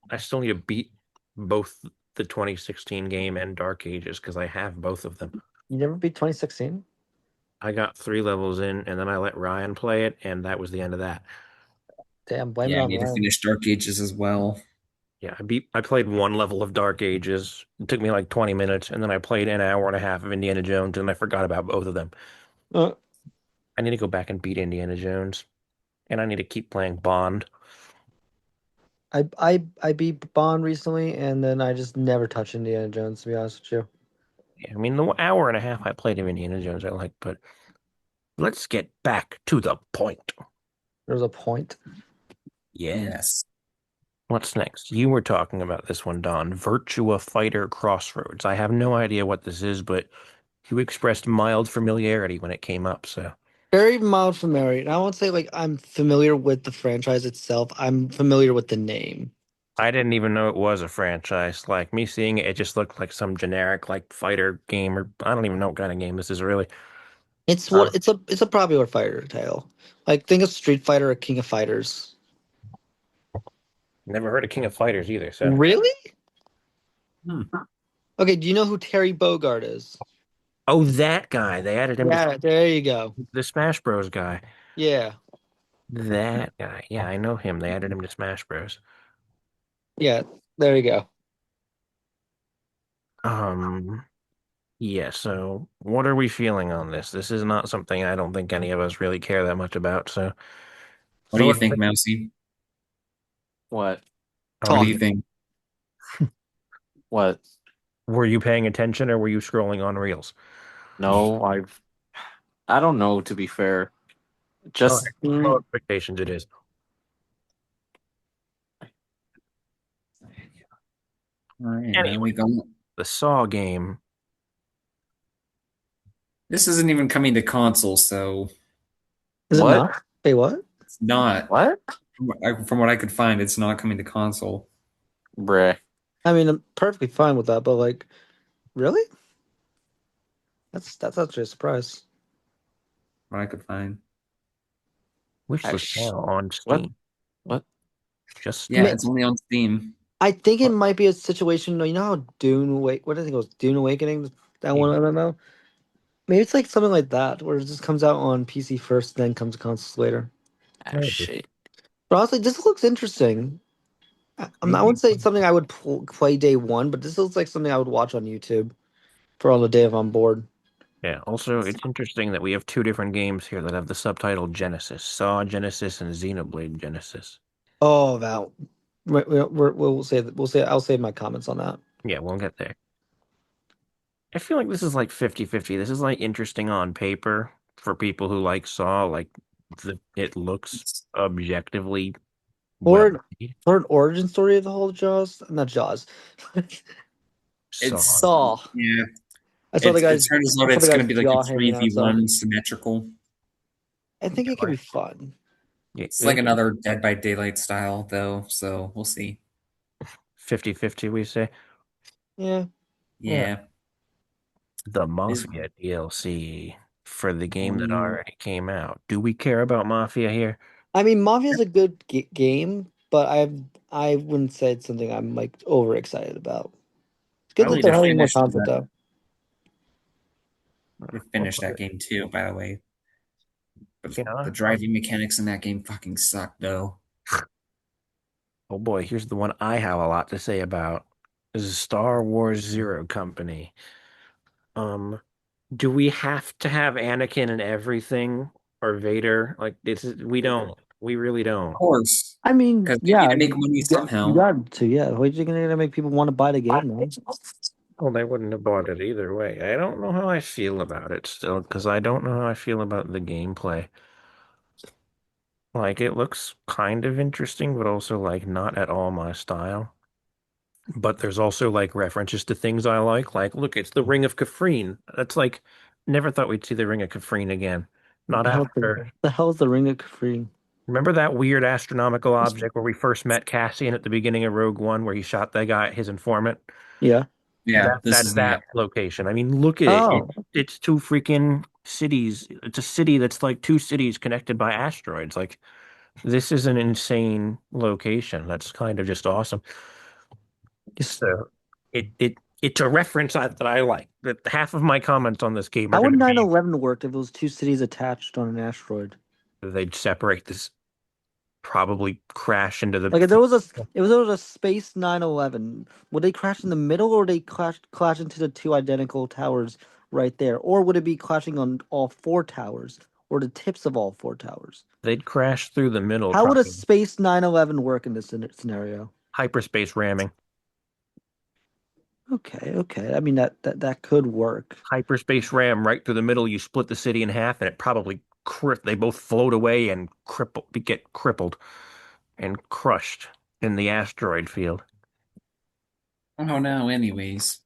I still need to beat both the 2016 game and Dark Ages because I have both of them. You never beat 2016? I got 3 levels in, and then I let Ryan play it, and that was the end of that. Damn, blame it Yeah, I on need to Ryan. finish Dark Ages as well. Yeah, I played 1 level of Dark Ages. It took me like 20 minutes, and then I played an hour and a half of Indiana Jones, and I forgot about both of them. Uh, I need to go back and beat Indiana Jones, and I need to keep playing Bond. I beat Bond recently, and then I just never touched Indiana Jones, to be honest with you. Yeah, I mean, the hour and a half I played of Indiana Jones I like, but let's get back to the point. There's a point. Yeah. Yes. What's next? You were talking about this one, Don. Virtua Fighter Crossroads. I have no idea what this is, but you expressed mild familiarity when it came up, so Very mild familiarity. And I won't say like I'm familiar with the franchise itself. I'm familiar with the name. I didn't even know it was a franchise. Like me seeing it, it just looked like some generic like fighter game, or I don't even know what kind of game this is really. It's Um, what it's a popular fighter title. Like think of Street Fighter or King of Fighters. Never heard of King of Fighters either, so Really? Hmm. Okay, do you know who Terry Bogard is? oh, that guy. They added him to Yeah, there you go. the Smash Bros. Guy. Yeah. That guy. Yeah, I know him. They added him to Smash Bros. Yeah, there you go. Um, yeah, so what are we feeling on this? This is not something I don't think any of us really care that much about, so What do you thought think, Mousy? What? What do Talk. you think? What? were you paying attention or were you scrolling on Reels? No, I don't know, to be fair. All Just right, low expectations it is. All right, now Anyway, we go. the Saw game. This isn't even coming to console, so Is it what? not? Wait, what? it's not. What? From what I could find, it's not coming to console. Bruh. I mean, I'm perfectly fine with that, but like, really? That's actually a surprise. What I could find. Wish list Sh- now on what? Steam. What? Just Yeah, Steam. it's only on Steam. I think it might be a situation. You know how Dune Wake? What do I think it was? Dune Awakening. That one MMO. Maybe it's like something like that, where it just comes out on PC first, then comes to consoles later. Maybe. Shit. But honestly, this looks interesting. I Maybe. wouldn't say it's something I would play day one, but this looks like something I would watch on YouTube for on the day if I'm bored. Yeah, also, it's interesting that we have 2 different games here that have the subtitle Genesis. Saw Genesis and Xenoblade Genesis. Oh, Val. We'll say that. We'll say I'll save my comments on that. Yeah, we'll get there. I feel like this is like 50-50. This is like interesting on paper for people who like Saw. Like it looks objectively Well, For for an origin story of the whole Jaws, not Jaws. so It's Saw. yeah. I saw the It guy's turns I out saw the it's going to guy's be like a jaw three hanging v outside. one symmetrical. I think it could be fun. It's like another Dead by Daylight style, though. So we'll see. 50-50, we say. Yeah. Yeah. Yeah. The Is Mafia DLC for the game that Um, already came out. Do we care about Mafia here? I mean, Mafia's a good game, but I wouldn't say it's something I'm like overexcited about. It's I good that would they're have having more finished content that. though. Would have finished that game too. By the way, but You know, the driving mechanics in that game fucking suck, though. oh boy, here's the one I have a lot to say about. This is Star Wars Zero Company. Um, do we have to have Anakin and everything or Vader? Like this is we don't. We really Of don't. course, I mean, because they need yeah, to make money you somehow. got to, yeah. What are you gonna make people want to buy the game, man? Well, they wouldn't have bought it either way. I don't know how I feel about it still, because I don't know how I feel about the gameplay. Like, it looks kind of interesting, but also, like, not at all my style. But there's also, like, references to things I like. Like, look, it's the Ring of Kafrene. That's like, never thought we'd see the Ring of Kafrene again. What Not after. the hell is the Ring of Kafrine? Remember that weird astronomical object where we first met Cassian at the beginning of Rogue One, where he shot that guy, his informant? Yeah. Yeah, That this that's is that that. location. I mean, look at it. Oh, It's two freaking cities. It's a city that's like two cities connected by asteroids. Like this is an insane location. That's kind of just awesome. yes. So it's a reference that I like. That half of my comments on this game are How would going to be 9/11 work if it was two cities attached on an asteroid? they'd separate this, probably crash into the Like if there was a space 9/11, would they crash in the middle or would they clash into the two identical towers right there? Or would it be clashing on all four towers or the tips of all four towers? they'd crash through the middle, How would a probably space 9/11 work in this scenario? hyperspace ramming. Okay, okay. I mean that could work. Hyperspace ram right through the middle. You split the city in half, and it probably they both float away and get crippled and crushed in the asteroid field. Oh no. Anyways,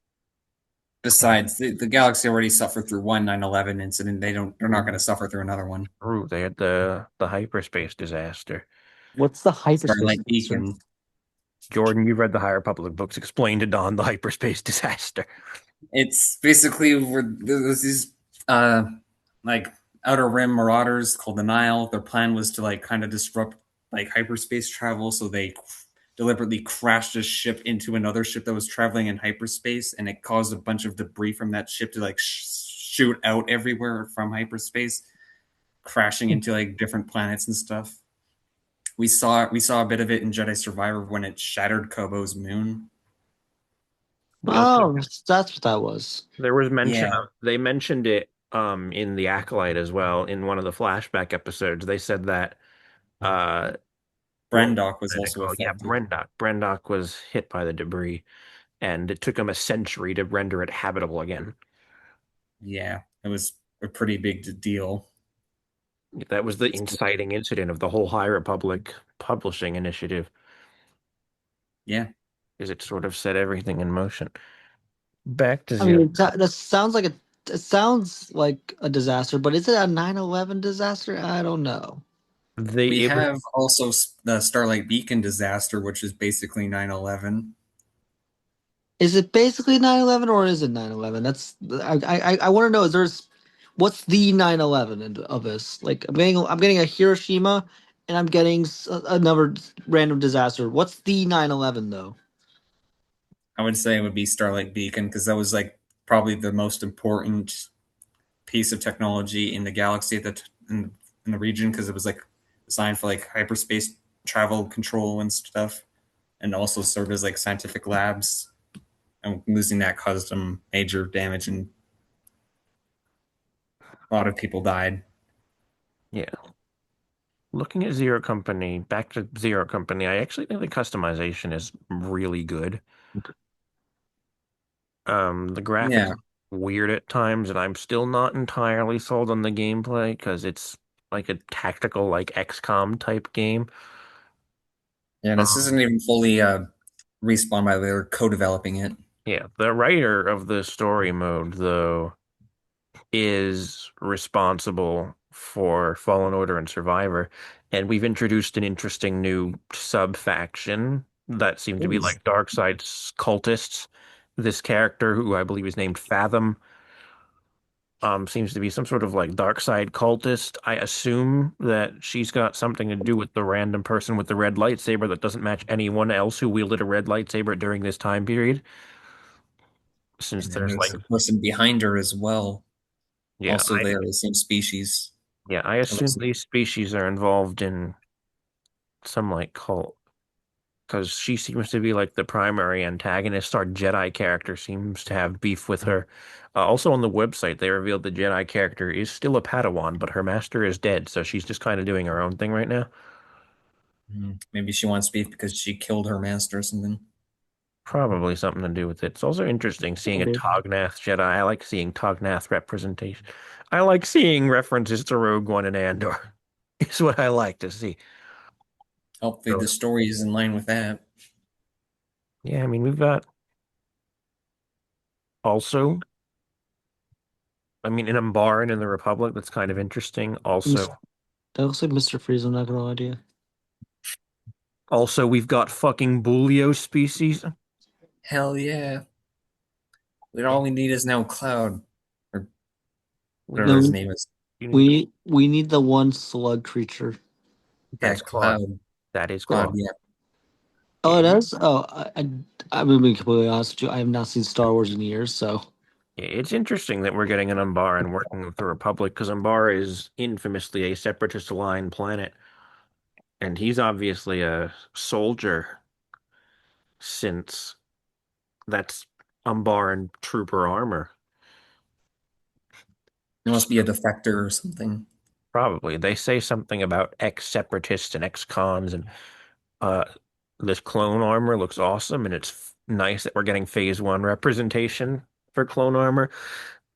besides the galaxy already suffered through one 9/11 incident. They're not going to suffer through another one. Ooh, they had the hyperspace disaster. What's the hyperspace Starlight sensor? Beacon. Jordan, you read the High Republic books. Explain to Don the hyperspace disaster. It's basically where there's these like outer rim marauders called the Nile. Their plan was to like kind of disrupt like hyperspace travel, so they deliberately crashed a ship into another ship that was traveling in hyperspace, and it caused a bunch of debris from that ship to like shoot out everywhere from hyperspace, crashing into like different planets and stuff. We saw a bit of it in Jedi Survivor when it shattered Kobo's moon. We also Oh, that's what that was. there was mention Yeah, of they mentioned it in the Acolyte as well in one of the flashback episodes. They said that uh what Brendock was did it also call? Yeah, affected. Brendock. Brendock was hit by the debris, and it took him a century to render it habitable again. Yeah, it was a pretty big deal. That was the inciting incident of the whole High Republic publishing initiative, Yeah, is it sort of set everything in motion. Back to I zero. mean, that sounds like it sounds like a disaster, but is it a 9/11 disaster? I don't know. They we it was have also the Starlight Beacon disaster, which is basically 9/11. Is it basically 9/11 or is it 9/11? That's I want to know. Is there's what's the 9/11 of this? Like I'm getting a Hiroshima, and I'm getting another random disaster. What's the 9/11 though? I would say it would be Starlight Beacon because that was like probably the most important piece of technology in the galaxy in the region because it was like designed for like hyperspace travel control and stuff, and also served as like scientific labs. And losing that caused them major damage, and a lot of people died. yeah. Looking at Zero Company, back to Zero Company, I actually think the customization is really good. The graphics Yeah, are weird at times, and I'm still not entirely sold on the gameplay because it's like a tactical, like XCOM type game. Yeah, this isn't even fully respawned by they're co-developing it. Yeah, the writer of the story mode, though, is responsible for Fallen Order and Survivor, and we've introduced an interesting new sub-faction that seem to What be is like Darkseid's cultists. This character, who I believe is named Fathom, seems to be some sort of like Darkseid cultist. I assume that she's got something to do with the random person with the red lightsaber that doesn't match anyone else who wielded a red lightsaber during this time period. Since And then there's there's like, a person behind her as well. yeah, Also, they are the same species. I assume these species are involved in some like cult because she seems to be like the primary antagonist. Our Jedi character seems to have beef with her. Also on the website, they revealed the Jedi character is still a Padawan, but her master is dead, so she's just kind of doing her own thing right now. Maybe she wants beef because she killed her master or something. Probably something to do with it. It's also interesting seeing a Maybe. Tognath Jedi. I like seeing Tognath representation. I like seeing references to Rogue One and Andor. Is what I like to see. Hopefully, So, the story is in line with that. yeah, I mean, we've got also, I mean, in Umbar and in the Republic, that's kind of interesting. Mis- Also, That looks like Mr. Freeze. I'm not gonna lie to you. we've got fucking Bulio species. Hell yeah! All we need is now Cloud, or whatever No, his name is. You need we need the one slug creature. Yeah, that's Claude. Cloud. That is Cloud. Claude. Yeah. Oh, it Yeah, is. Oh, I'm gonna be completely honest with you. I have not seen Star Wars in years, so it's interesting that we're getting an Umbar and working with the Republic because Umbar is infamously a separatist aligned planet. And he's obviously a soldier since that's Umbar and trooper armor. It must be a defector or something. Probably. They say something about ex-separatists and ex-cons, and uh, this clone armor looks awesome, and it's nice that we're getting phase one representation for clone armor.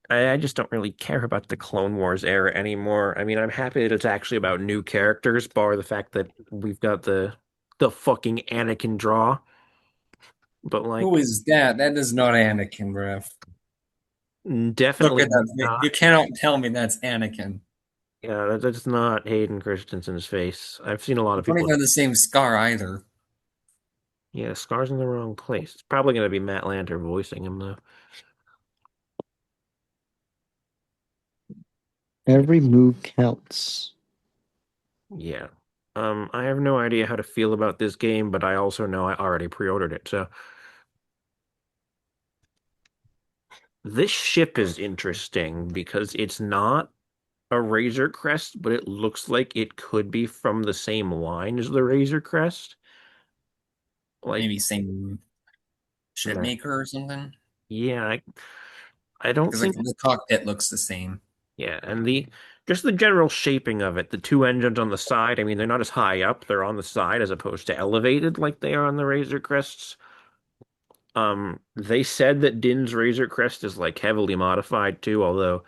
I just don't really care about the Clone Wars era anymore. I mean, I'm happy that it's actually about new characters, bar the fact that we've got the fucking Anakin draw. But Who like, is that? That is not Anakin, bro. Look definitely at that. not. You cannot tell me that's Anakin. Yeah, that's not Hayden Christensen's face. I've seen a lot They of don't people. even have the same scar either. Yeah, Scar's in the wrong place. It's probably going to be Matt Lanter voicing him, though. every move counts. Yeah. I have no idea how to feel about this game, but I also know I already pre-ordered it. So this ship is interesting because it's not a Razor Crest, but it looks like it could be from the same line as the Razor Crest. Like, Maybe same ship yeah, maker or something. yeah, I don't Because like think. the cockpit looks the same. Yeah, and the just the general shaping of it, the two engines on the side, I mean, they're not as high up, they're on the side as opposed to elevated like they are on the Razor Crests. They said that Din's Razor Crest is like heavily modified too, although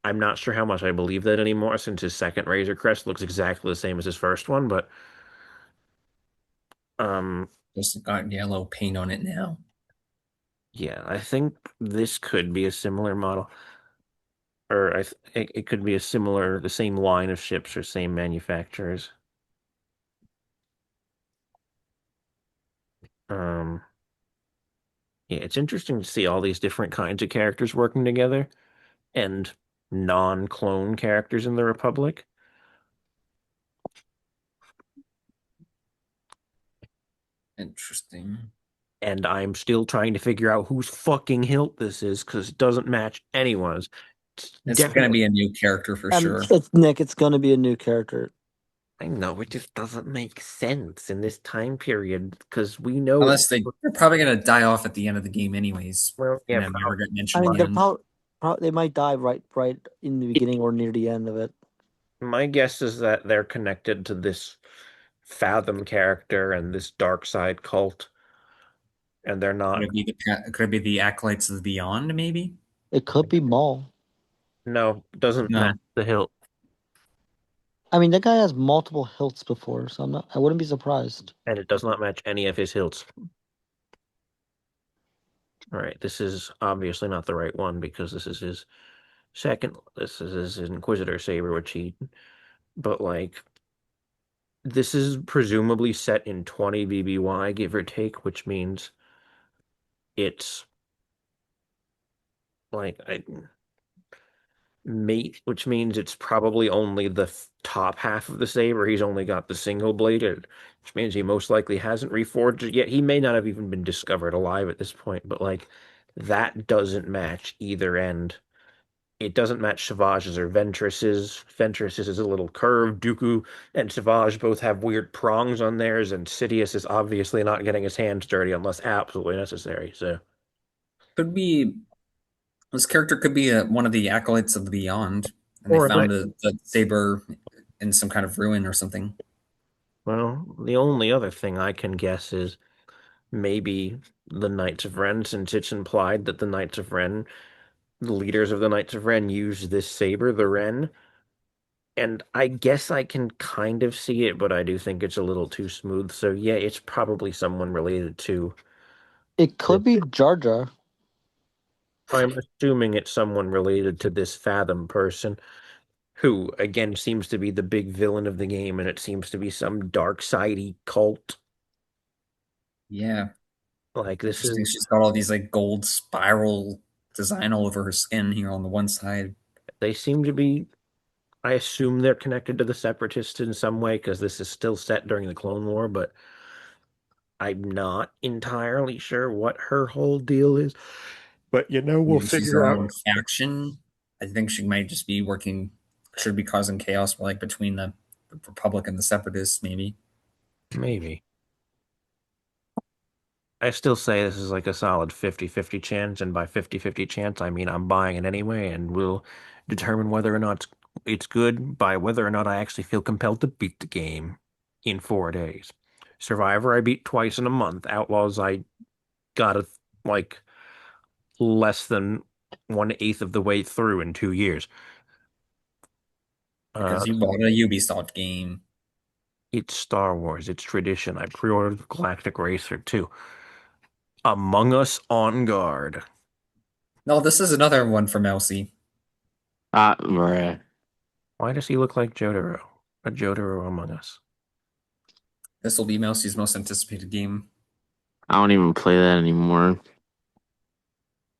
I'm not sure how much I believe that anymore since his second Razor Crest looks exactly the same as his first one, but um Just got yellow paint on it now. yeah, I think this could be a similar model. Or it could be a similar, the same line of ships or same manufacturers. Um, yeah, it's interesting to see all these different kinds of characters working together and non-clone characters in the Republic. Interesting. And I'm still trying to figure out whose fucking hilt this is because it doesn't match anyone's. It's It's gonna definitely, be a new character for sure. It's Nick. It's gonna be a new character. I know it just doesn't make sense in this time period because we know, Unless they're probably gonna die off at the end of the game anyways, well, and yeah, then never get I mentioned mean, probably. again. they might die right in the beginning or near the end of it. My guess is that they're connected to this Fathom character and this dark side cult, and they're Could not. it be could it be the Acolytes of the Beyond, maybe? It could be Maul. No, doesn't match No. the hilt. I mean, that guy has multiple hilts before, so I wouldn't be surprised. And it does not match any of his hilts. All right, this is obviously not the right one because this is his second. This is his Inquisitor saber, which he. But like, this is presumably set in 20 BBY, give or take, which means it's like mate, which means it's probably only the top half of the saber. He's only got the single bladed, which means he most likely hasn't reforged it yet. He may not have even been discovered alive at this point, but like that doesn't match either end. It doesn't match Savage's or Ventress's. Ventress's is a little curved. Dooku and Savage both have weird prongs on theirs, and Sidious is obviously not getting his hands dirty unless absolutely necessary. So Could be this character could be one of the acolytes of the Beyond, and they or it found might. the saber in some kind of ruin or something. Well, the only other thing I can guess is maybe the Knights of Ren, since it's implied that the Knights of Ren, the leaders of the Knights of Ren, use this saber, the Ren. And I guess I can kind of see it, but I do think it's a little too smooth. So yeah, it's probably someone related to. It could be Jar Jar. I'm assuming it's someone related to this Fathom person, who again seems to be the big villain of the game, and it seems to be some dark sidey cult. Yeah, Like this interesting. is She's got all these like gold spiral design all over her skin here on the one side. they seem to be. I assume they're connected to the Separatists in some way because this is still set during the Clone War, but I'm not entirely sure what her whole deal is. But we'll Maybe she's figure her out. own faction. I think she might just be working, should be causing chaos like between the Republic and the Separatists, maybe. Maybe. I still say this is like a solid 50-50 chance, and by 50-50 chance, I mean I'm buying it anyway, and we'll determine whether or not it's good by whether or not I actually feel compelled to beat the game in 4 days. Survivor, I beat twice in a month. Outlaws, I got it like less than 1/8 of the way through in 2 years. Because you bought a Ubisoft game. It's Star Wars. It's tradition. I pre-ordered Galactic Racer too. Among Us on Guard. No, this is another one for Mousy. Bruh. Why does he look like Jotaro? A Jotaro Among Us. This will be Mousy's most anticipated game. I don't even play that anymore.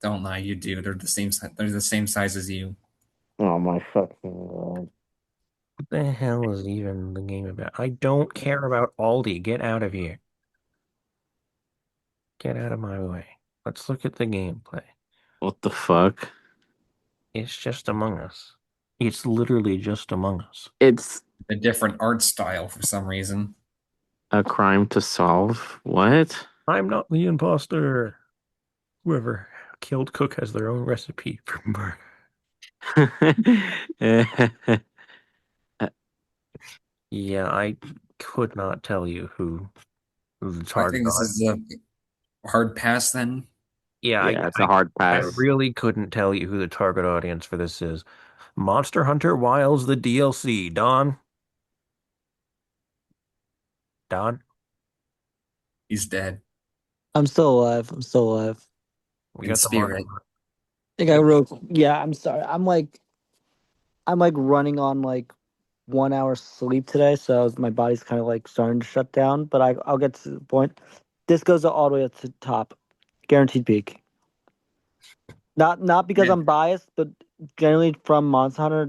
Don't lie, you do. They're the same. They're the same size as you. Oh my fucking god. What the hell is even the game about? I don't care about Aldi. Get out of here. Get out of my way. Let's look at the gameplay. What the fuck? It's just Among Us. It's literally just Among Us. It's A different art style for some reason. a crime to solve. What? I'm not the imposter. Whoever killed Cook has their own recipe for murder. Yeah, I could not tell you who the I target think this audience. is a hard pass then. Yeah, Yeah, it's a hard I pass. really couldn't tell you who the target audience for this is. Monster Hunter Wilds the DLC. Don? Don? He's dead. I'm still alive. I'm still alive. We In got the Mario. spirit. I think I wrote. Yeah, I'm sorry. I'm like running on like 1 hour sleep today, so my body's kind of like starting to shut down. But I'll get to the point. This goes all the way up to the top, guaranteed peak. Not because Yeah. I'm biased, but generally from Monster Hunter,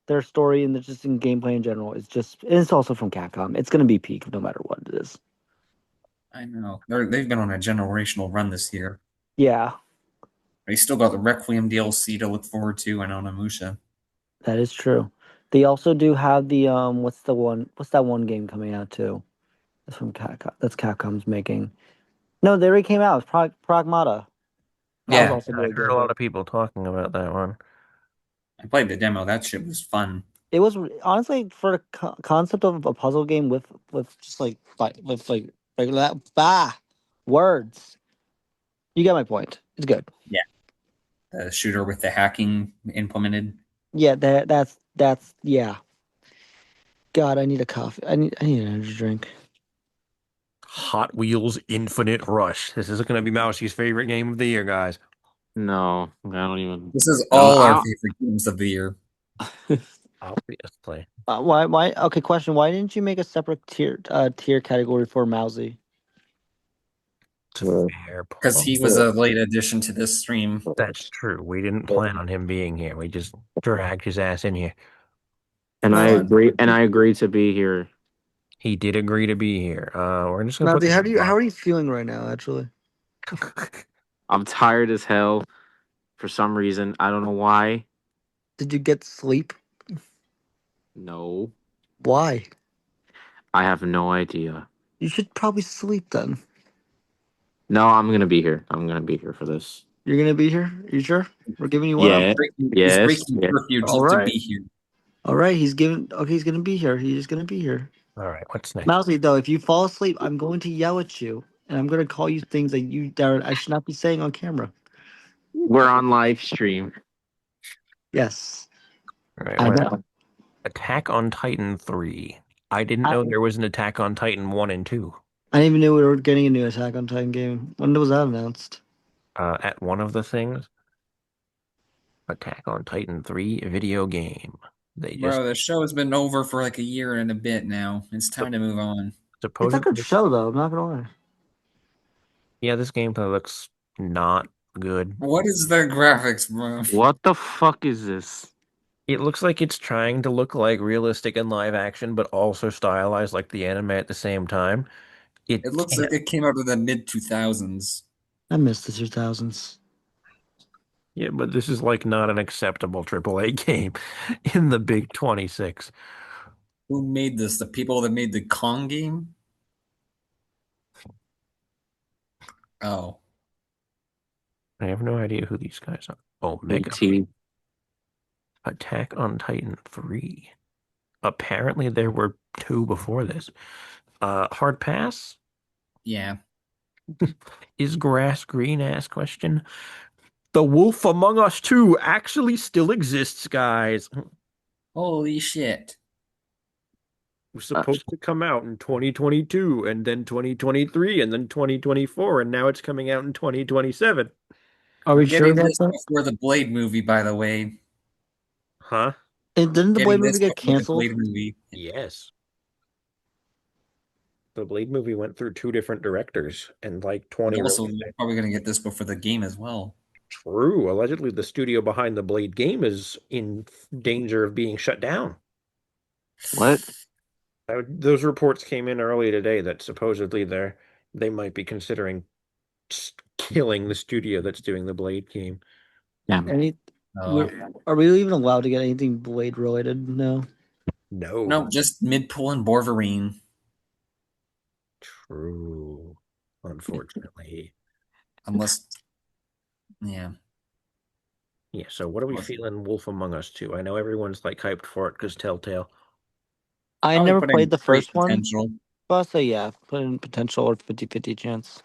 their story and just in gameplay in general is just. And it's also from Capcom. It's gonna be peak no matter what it is. I know. They've been on a generational run this year. Yeah, They still got the Requiem DLC to look forward to and Onimusha. that is true. They also do have the what's that one game coming out too? That's from Capcom. That's Capcom's making. No, they already came out. It's Pragmata. That was Yeah, also I really heard a good. lot of people talking about that one. I played the demo. That shit was fun. It was honestly for the concept of a puzzle game with just with like that words. You get my point. It's good. Yeah. The shooter with the hacking implemented. Yeah, that's yeah. God, I need a coffee. I need an energy drink. Hot Wheels Infinite Rush. This is going to be Mousy's favorite game of the year, guys. No, I don't even. This is No, all our favorite games of the year. Obviously. Why? Okay, question. Why didn't you make a separate tier category for Mousy? It's a fair Because he point. was a late addition to this stream. That's true. We didn't plan on him being here. We just dragged his ass in here. And I Fun. agree. And I agree to be here. He did agree to be here. We're just gonna Mousy, put how are you feeling right now? Actually, I'm tired as hell for some reason. I don't know why. did you get sleep? No, Why? I have no idea. You should probably sleep then. No, I'm gonna be here. I'm gonna be here for this. You're gonna be here. You sure? We're giving you one up. Yeah. He's Yes. breaking Yeah. curfew All just to right. be here. All right. He's giving. Okay, he's gonna be here. He's just gonna be here. All right, what's next? Mousy, though, if you fall asleep, I'm going to yell at you, and I'm gonna call you things that I should not be saying on camera. We're on live stream. Yes, All right, I well, know. Attack on Titan 3. I didn't know there was an Attack on Titan 1 and 2. I didn't even know we were getting a new Attack on Titan game. When was that announced? At one of the things, Attack on Titan 3 video game. They just Bro, the show has been over for like a year and a bit now. It's time to move on. It's a supposedly, good show, though. I'm not gonna lie. yeah, this gameplay looks not good. What is the graphics, bro? What the fuck is this? It looks like it's trying to look like realistic and live action, but also stylized like the anime at the same time. It looks like it came out of the mid 2000s. I missed the 2000s. Yeah, but this is like not an acceptable AAA game in the Big 26. Who made this? The people that made the Kong game? Oh. I have no idea who these guys are. Oh, Mega AT. Attack on Titan 3. Apparently there were two before this. Hard pass? Yeah. Is grass green? Ask question. The Wolf Among Us 2 actually still exists, guys. Holy shit. It was supposed to come out in 2022 and then 2023 and then 2024 and now it's coming out in 2027. Are We're we sure getting about this that? before the Blade movie, by the way. Huh? And didn't the Getting Blade movie this get before the canceled? Blade movie. Yes. The Blade movie went through two different directors and like 20 And also, release we're probably going to get this before the game as well. True. Allegedly, the studio behind the Blade game is in danger of being shut down. What? Those reports came in early today that supposedly they might be considering killing the studio that's doing the Blade game. Yeah. Are we even allowed to get anything Blade related? No. No, just Midpool and Borverine. True. Unfortunately. Unless, yeah. Yeah, so what are we feeling Wolf Among Us 2? I know everyone's like hyped for it because Telltale. I Probably never put in played the great first one, potential. but I'll say yeah, put in potential or 50-50 chance.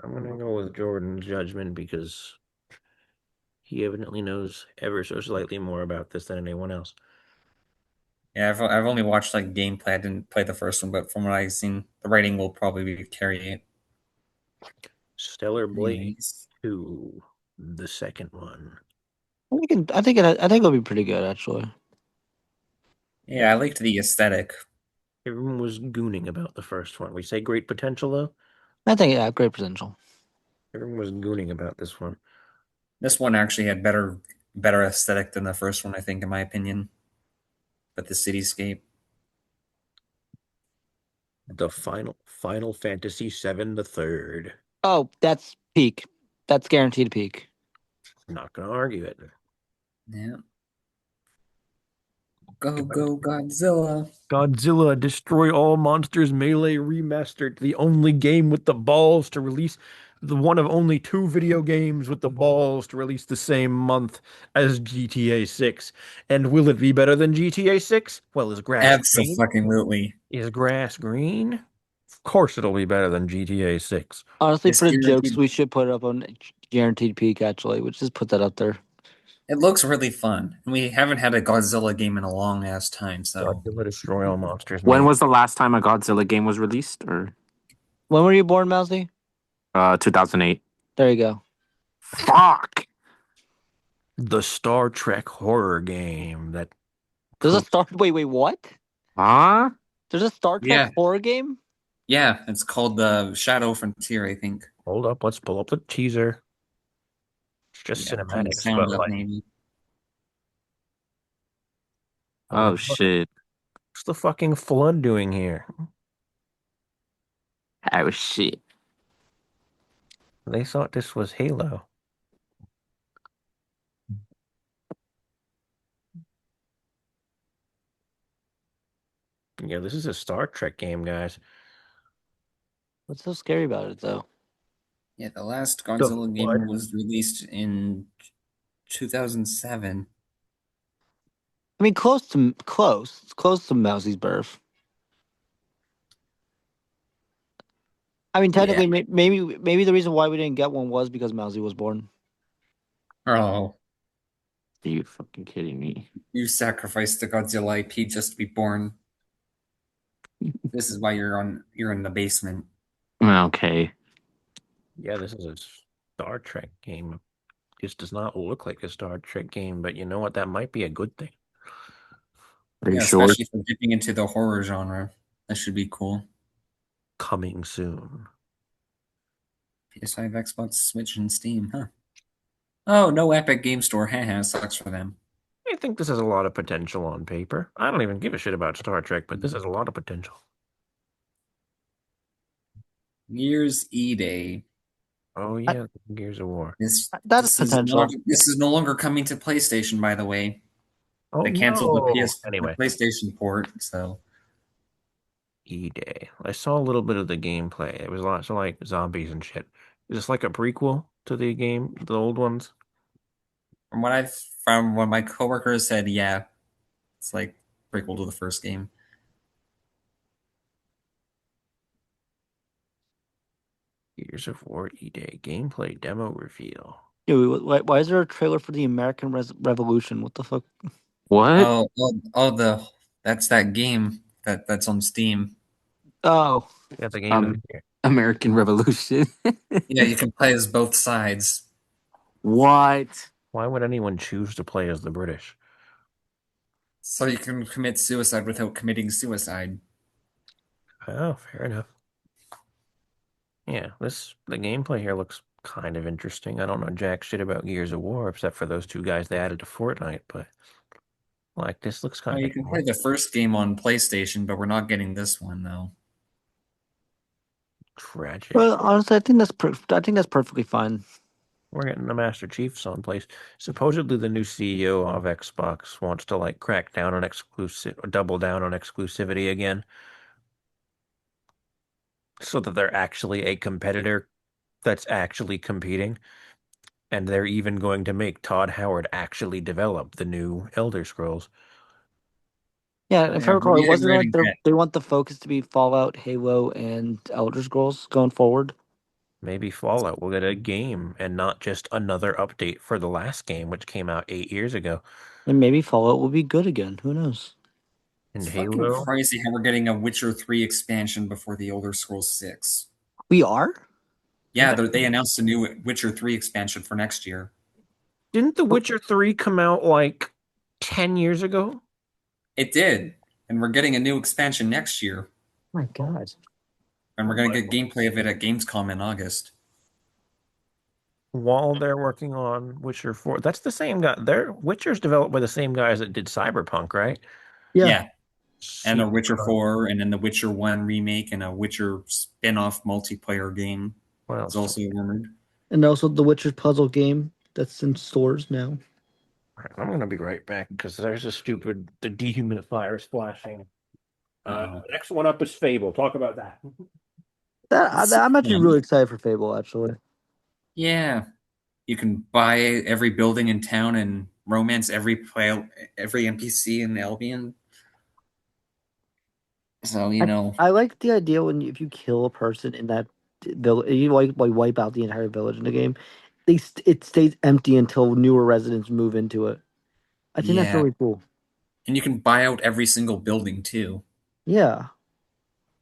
I'm going to go with Jordan's judgment because he evidently knows ever so slightly more about this than anyone else. Yeah, I've only watched like gameplay. I didn't play the first one, but from what I've seen, the writing will probably carry it. Stellar Blade Anyways. 2, the second one. I think it'll be pretty good actually. Yeah, I liked the aesthetic. Everyone was gooning about the first one. We say great potential though. I think great potential. Everyone was gooning about this one. This one actually had better aesthetic than the first one, I think, in my opinion. But the cityscape. The Final Fantasy VII the third. Oh, that's peak. That's guaranteed peak. Not gonna argue it. Yeah. Go Godzilla. Godzilla Destroy All Monsters Melee Remastered, the only game with the balls to release, the one of only two video games with the balls to release the same month as GTA 6. And will it be better than GTA 6? Well, is grass green? Absolutely. Is grass green? Of course it'll be better than GTA 6. Honestly, It's for the jokes, guaranteed. we should put it up on guaranteed peak actually. We just put that up there. It looks really fun. And we haven't had a Godzilla game in a long ass time, so Godzilla destroy all monsters, When man. was the last time a Godzilla game was released? Or When were you born, Mousy? 2008. There you go. Fuck. The Star Trek horror game that There's a Star. Wait, what? Huh? There's a Star Trek yeah, horror game. yeah, it's called the Shadow Frontier, I think. hold up, let's pull up the teaser. It's just Yeah, turn the cinematics, sound but up like, maybe. Oh what's shit. the fucking flood doing here? Oh shit. They thought this was Halo. Yeah, this is a Star Trek game, guys. What's so scary about it, though? Yeah, the last The Godzilla game flood. was released in 2007. I mean, close. It's close to Mousy's birth. I mean, Yeah. technically, maybe the reason why we didn't get one was because Mousy was born. Oh, Are you fucking kidding me? you sacrificed the Godzilla IP just to be born. This is why you're in the basement. Okay. Yeah, this is a Star Trek game. This does not look like a Star Trek game, but you know what? That might be a good thing. Are you Yeah, sure? especially for dipping into the horror genre. That should be cool. Coming soon. PS5, Xbox, Switch, and Steam, huh? Oh, no Epic Game Store. Haha, sucks for them. I think this has a lot of potential on paper. I don't even give a shit about Star Trek, but this has a lot of potential. Year's E Day. Oh yeah, Gears of War. That's potential. This is no longer coming to PlayStation, by the way. Oh They canceled no. the Anyway, PlayStation port, so E-Day. I saw a little bit of the gameplay. It was lots of like zombies and shit. Is this like a prequel to the game, the old ones? from what my coworkers said, yeah, it's like prequel to the first game. Gears of War E-Day gameplay demo reveal. Why is there a trailer for the American Revolution? What the fuck? What? The that's that game that's on Steam. Oh, Yeah, the game is here. American Revolution. Yeah, you can play as both sides. What? Why would anyone choose to play as the British? So you can commit suicide without committing suicide. Oh, fair enough. Yeah, the gameplay here looks kind of interesting. I don't know jack shit about Gears of War except for those two guys they added to Fortnite, but like this looks Well, kind you of can cool. play the first game on PlayStation, but we're not getting this one though. Tragic. well, honestly, I think that's perfectly fine. We're getting the Master Chief someplace. Supposedly, the new CEO of Xbox wants to like crack down on double down on exclusivity again, so that they're actually a competitor that's actually competing. And they're even going to make Todd Howard actually develop the new Elder Scrolls. Yeah, if I Yeah, recall, it wasn't like reiterating that. they want the focus to be Fallout, Halo, and Elder Scrolls going forward. Maybe Fallout will get a game and not just another update for the last game, which came out 8 years ago. And maybe Fallout will be good again. Who knows? And It's fucking Halo, crazy how we're getting a Witcher 3 expansion before the Elder Scrolls 6. We are? Yeah, they announced a new Witcher 3 expansion for next year. didn't The Witcher 3 come out like 10 years ago? It did, and we're getting a new expansion next year, My God. and we're going to get gameplay of it at Gamescom in August. While they're working on Witcher 4. That's the same guy. Witcher's developed by the same guys that did Cyberpunk, right? Yeah, and a Witcher Super. 4, and then the Witcher 1 remake, and a Witcher spin-off multiplayer game What is else? also rumored. And also the Witcher puzzle game that's in stores now. I'm gonna be right back because there's the dehumidifier is flashing. Next one up is Fable. Talk about that. I'm actually really excited for Fable, actually. Yeah, you can buy every building in town and romance every NPC in Albion. So I like the idea if you kill a person in that village, you wipe out the entire village in the game, it stays empty until newer residents move into it. I think that's Yeah. really cool. And you can buy out every single building too. Yeah,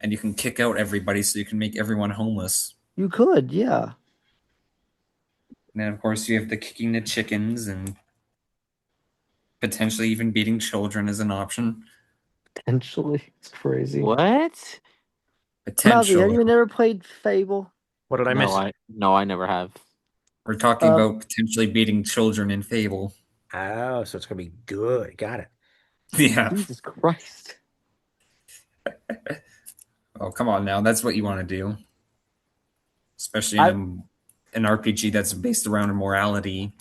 And you can kick out everybody so you can make everyone homeless. you could. Yeah, And then, of course, you have the kicking the chickens and potentially even beating children as an option. potentially. It's crazy. What? Mousy, have Potentially. you never played Fable? What did I No, miss? I never have. We're talking Um, about potentially beating children in Fable. Oh, so it's gonna be good. Got it. Yeah. Jesus Christ. Oh, come on now. That's what you want to do. Especially in I an RPG that's based around morality.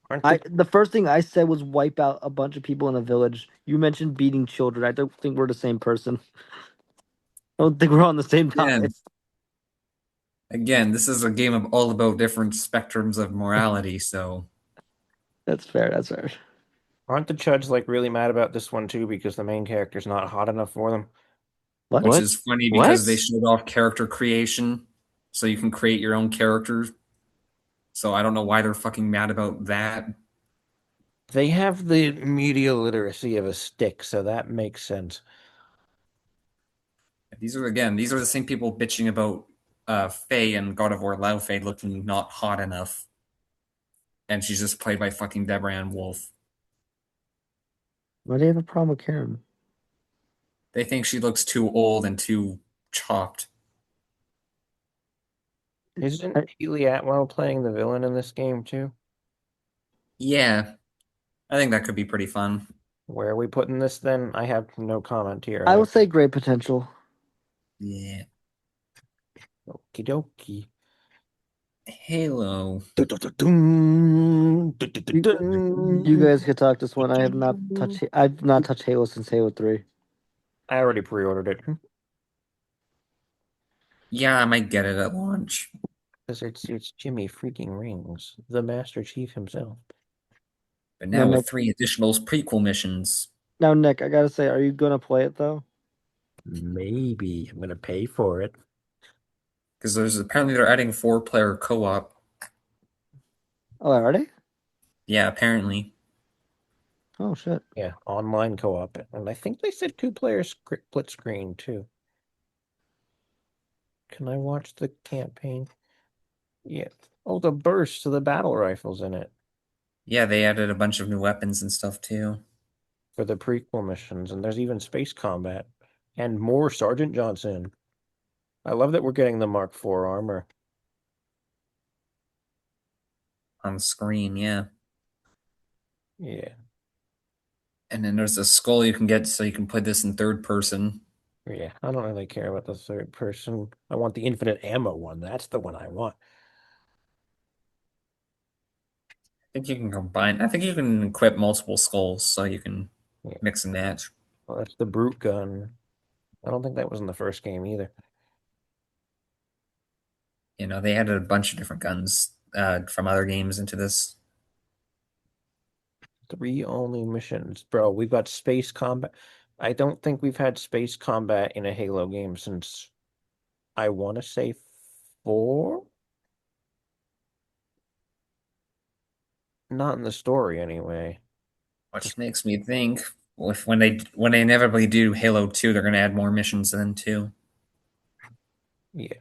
Aren't I the the first thing I said was wipe out a bunch of people in a village. You mentioned beating children. I don't think we're the same person. I don't think we're on the same topic. Again, this is a game of all about different spectrums of morality, so That's fair. That's fair. aren't the Chuds like really mad about this one too because the main character's not hot enough for them? What? which What? is funny because they What? showed off character creation, so you can create your own character. So I don't know why they're fucking mad about that. They have the media literacy of a stick, so that makes sense. These are the same people bitching about Faye and God of War Laufey looking not hot enough, and she's just played by fucking Deborah Ann Wolf. Why do you have a problem with Karen? They think she looks too old and too chopped. Isn't I, Haley Atwell playing the villain in this game too? Yeah, I think that could be pretty fun. Where are we putting this then? I have no comment here. I will say great potential. Yeah, Okie dokie. Halo. You guys could talk this one. I have not touched. I've not touched Halo since Halo 3. I already pre-ordered it Yeah, I might get it at launch. because it's Jimmy freaking Rings, the Master Chief himself. But Now, now Nick. with 3 additional prequel missions. Now, Nick. I gotta say, are you gonna play it though? Maybe I'm gonna pay for it. Because there's apparently they're adding 4-player co-op. Oh, already? Yeah, apparently. Oh shit. Yeah, online co-op, and I think they said 2-player split screen too. Can I watch the campaign? Yeah. Oh, the burst to the battle rifles in it Yeah, they added a bunch of new weapons and stuff too. for the prequel missions, and there's even space combat and more Sergeant Johnson. I love that we're getting the Mark IV armor. On screen, yeah. Yeah, And then there's a skull you can get so you can put this in third person. yeah. I don't really care about the third person. I want the infinite ammo one. That's the one I want. I think you can equip multiple skulls so you can Yeah. mix and match. Well, that's the brute gun. I don't think that was in the first game either. You know, they added a bunch of different guns from other games into this. 3 only missions. Bro, we've got space combat. I don't think we've had space combat in a Halo game since I want to say 4. Not in the story anyway. Which makes me think if when they inevitably do Halo 2, they're gonna add more missions then too. Yeah.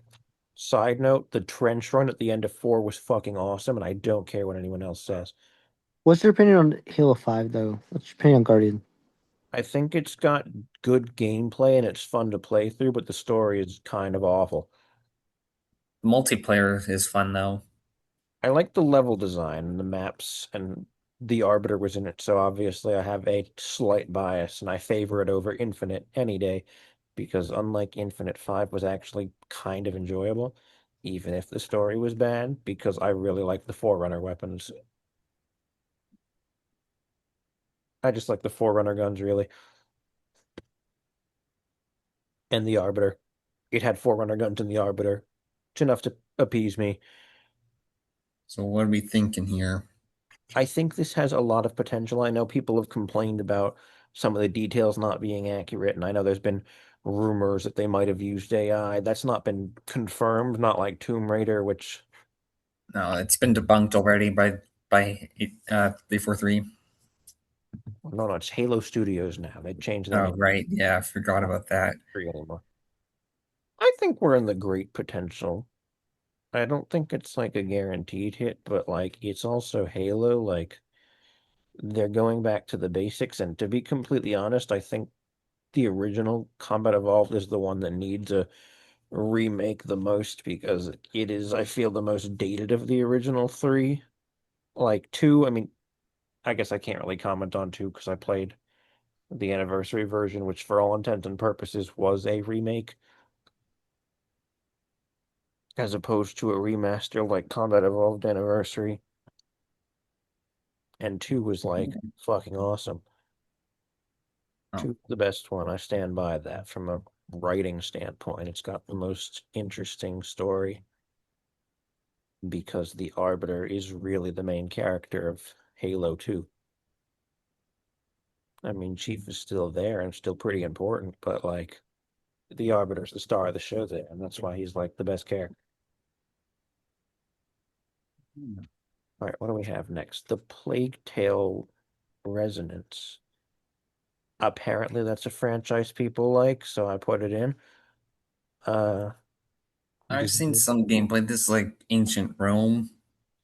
Side note, the trench run at the end of 4 was fucking awesome, and I don't care what anyone else says. What's your opinion on Halo 5 though? What's your opinion on Guardian? I think it's got good gameplay and it's fun to play through, but the story is kind of awful. Multiplayer is fun though. I like the level design and the maps, and the Arbiter was in it, so obviously I have a slight bias, and I favor it over Infinite any day, because unlike Infinite, 5 was actually kind of enjoyable, even if the story was bad, because I really like the Forerunner weapons. I just like the Forerunner guns, really. And the Arbiter. It had Forerunner guns in the Arbiter. It's enough to appease me. So what are we thinking here? I think this has a lot of potential. I know people have complained about some of the details not being accurate, and I know there's been rumors that they might have used AI. That's not been confirmed, not like Tomb Raider, which No, it's been debunked already by 343. No, no, it's Halo Studios now. They changed their Oh, name. right. Yeah, I forgot about that. Free anymore. I think we're in the great potential. I don't think it's like a guaranteed hit, but like it's also Halo. Like they're going back to the basics. And to be completely honest, I think the original Combat Evolved is the one that needs a remake the most because it is, I feel, the most dated of the original three. Like two, I mean, I guess I can't really comment on two because I played the anniversary version, which for all intents and purposes was a remake, as opposed to a remaster like Combat Evolved Anniversary. And two was like fucking awesome. Oh, Two's the best one. I stand by that from a writing standpoint. It's got the most interesting story because the Arbiter is really the main character of Halo 2. I mean, Chief is still there and still pretty important, but like the Arbiter's the star of the show there, and that's why he's like the best character. All right, what do we have next? The Plague Tale Resonance. Apparently, that's a franchise people like, so I put it in. Uh, I've do seen some gameplay. This is like ancient Rome.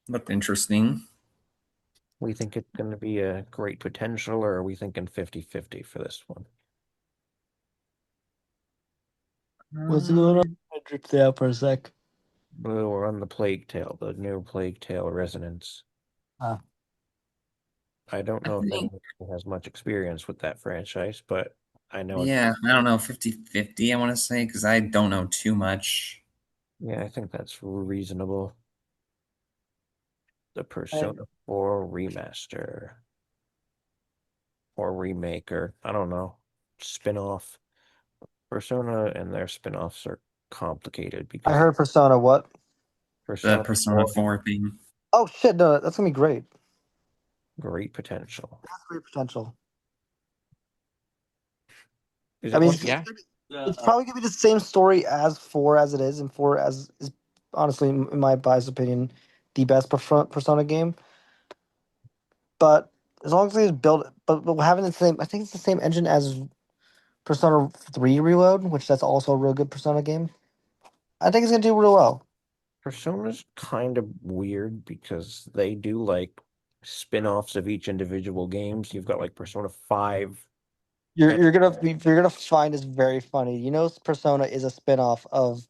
Looked interesting. we think it's going to be a great potential, or are we thinking 50-50 for this one? What's going on? I dripped out for a sec. Well, we're on the Plague Tale, the new Plague Tale Resonance. Ah. I don't I know if think, anyone has much experience with that franchise, but I know it's, yeah, I don't know, 50-50, I want to say, because I don't know too much. yeah, I think that's reasonable. The I, Persona 4 remaster or remake, or I don't know, spin-off. Persona and their spin-offs are complicated I because heard Persona what? The Persona Persona 4 has 4 thing. Oh shit, no, that's gonna be great. great potential. That's great potential. Is I it mean, one? it's probably gonna be the same story as four as it is, and four as is honestly, in my biased opinion, the best Persona game. But as long as they build, but having the same, I think it's the same engine as Persona 3 Reload, which that's also a real good Persona game. I think it's gonna do real well. Persona's kind of weird because they do like spin-offs of each individual games. You've got like Persona 5 and You're gonna find this very funny. You know, Persona is a spin-off of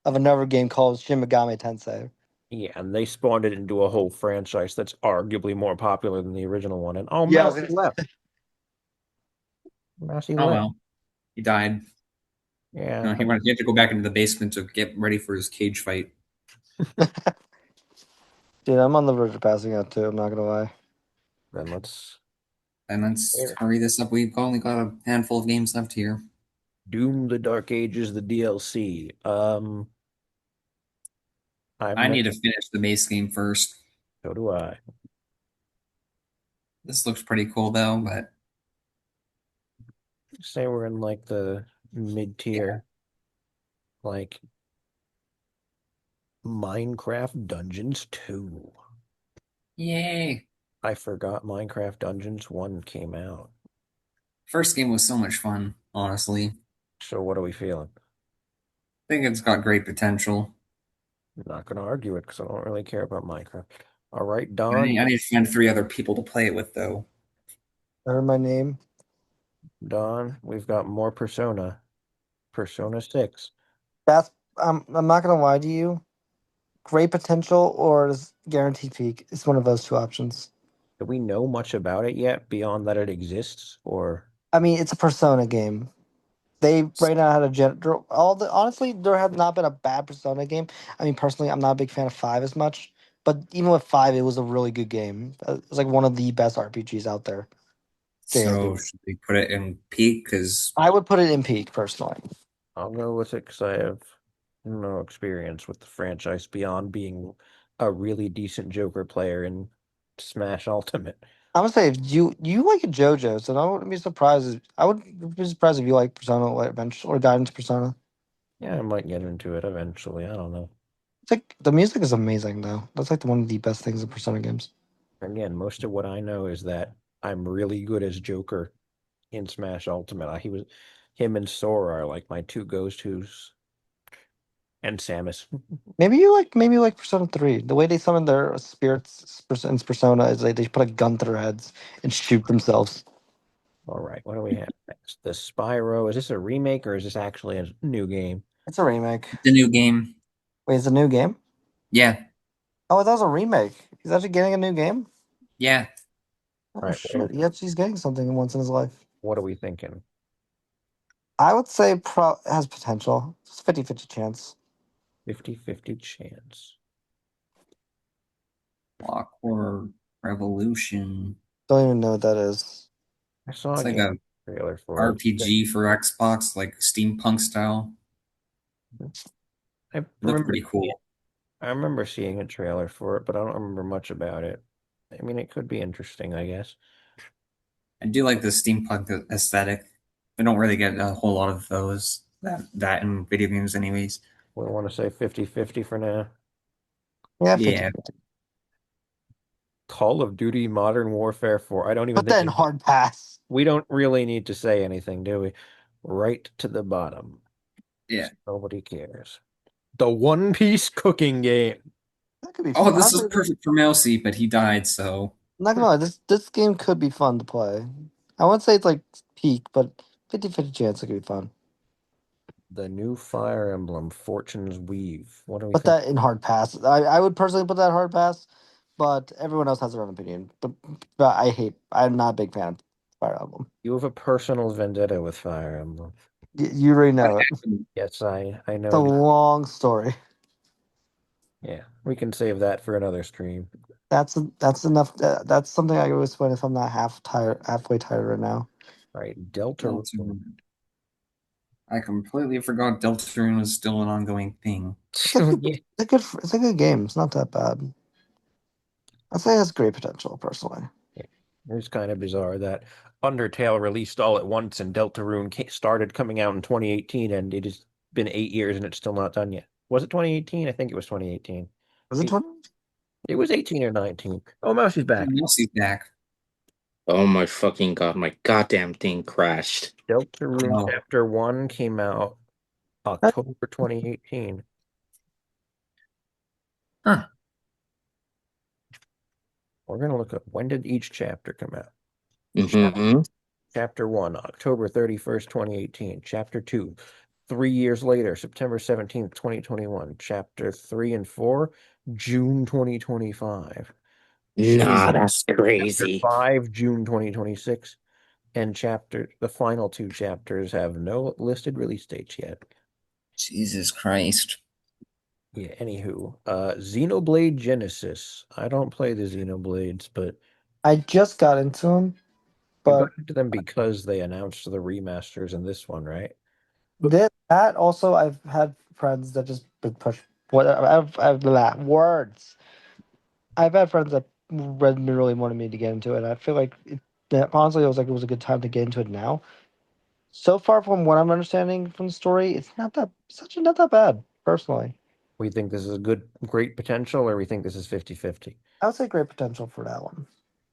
another game called Shin Megami Tensei. yeah, and they spawned it into a whole franchise that's arguably more popular than the original one. And oh, Yeah, Mousy left. Mousy Oh, left. well, he died. Yeah, No, he had to go back into the basement to get ready for his cage fight. dude, I'm on the verge of passing out too. I'm not gonna lie. then let's And let's hurry this up. We've only got a handful of games left here. Doom the Dark Ages, the DLC. I've I never, need to finish the base game first. so do I. This looks pretty cool, though, but Say we're in like the mid-tier, like Minecraft Dungeons 2. yay. I forgot Minecraft Dungeons 1 came out. First game was so much fun, honestly. So what are we feeling? I think it's got great potential. I'm not going to argue it because I don't really care about Minecraft. All right, I Don. need, I need to find 3 other people to play it with, though. I heard my name. Don, we've got more Persona. Persona 6. That's I'm not gonna lie to you. Great potential or is guaranteed peak. It's one of those two options. Do we know much about it yet beyond that it exists? Or I mean, it's a Persona game. They right now had a all the honestly, there have not been a bad Persona game. I mean, personally, I'm not a big fan of five as much, but even with five, it was a really good game. It was like one of the best RPGs out there. So should we put it in peak? Because I would put it in peak personally. I'll go with it because I have no experience with the franchise beyond being a really decent Joker player in Smash Ultimate. I would say if you like JoJo's, and I wouldn't be surprised. I would be surprised if you like Persona like eventually or got into Persona. Yeah, I might get into it eventually. I don't know. It's like the music is amazing though. That's like one of the best things in Persona games. Again, most of what I know is that I'm really good as Joker in Smash Ultimate. Him and Sora are like my two go-tos, and Samus. Maybe you like Persona 3. The way they summon their spirits in Persona is they put a gun to their heads and shoot themselves. All right, what do we have next? The Spyro. Is this a remake or is this actually a new game? It's a remake. The new game. Wait, it's a new game? Yeah. Oh, that was a remake. He's actually getting a new game? Yeah. Oh All right, shit. He's getting something once in his life. what are we thinking? I would say it has potential. It's 50-50 chance. 50-50 chance. Clockwork Revolution. Don't even know what that is. I saw It's a like game a trailer for it. RPG for Xbox, like steampunk style. I Looked remember pretty cool. I remember seeing a trailer for it, but I don't remember much about it. I mean, it could be interesting, I guess. I do like the steampunk aesthetic. I don't really get a whole lot of those that in video games, anyways. We want to say 50-50 for now. Yeah, Yeah. 50. Call of Duty Modern Warfare 4. I don't even Put that think in hard pass. we don't really need to say anything, do we? Right to the bottom. Yeah. Nobody cares. The One Piece cooking game. That could be Oh, fun. this is perfect for Mousy, but he died, so I'm not gonna lie, this game could be fun to play. I wouldn't say it's like peak, but 50-50 chance it could be fun. The new Fire Emblem Fortune's Weave. What do we Put think? that in hard pass. I would personally put that in hard pass, but everyone else has their own opinion. But I'm not a big fan of Fire Emblem. You have a personal vendetta with Fire Emblem. You already what know it. happened? Yes, I It's a know. long story. Yeah, we can save that for another stream. That's enough. That's something I always win if I'm not halfway tired right now. All right, Delta. Deltarune. I completely forgot Deltarune was still an ongoing thing. Yeah. It's a good game. It's not that bad. I'd say it has great potential personally. It's kind of bizarre that Undertale released all at once and Deltarune started coming out in 2018, and it has been 8 years and it's still not done yet. Was it 2018? I think it was 2018. Was it 20? It was 18 or 19. Oh, Mousy's back. Mousy's back. Oh my fucking god, my goddamn thing crashed. Deltarune Oh. Chapter 1 came out October 2018. Huh. We're going to look up when did each chapter come out. Mm-hmm. Chapter 1, October 31st, 2018. Chapter 2, 3 years later, September 17th, 2021. Chapter 3 and 4, June 2025. Nah, that's Chapter crazy. 5, June 2026. And the final two chapters have no listed release dates yet. Jesus Christ. Yeah, anywho, Xenoblade Genesis. I don't play the Xenoblades, but I just got into them, you but got into them because they announced the remasters in this one, right? that also I've had friends that just been pushed. What I've words. I've had friends that really wanted me to get into it. I feel like honestly, it was a good time to get into it now. So far, from what I'm understanding from the story, it's actually not that bad personally. We think this is great potential, or we think this is 50-50? I would say great potential for that one.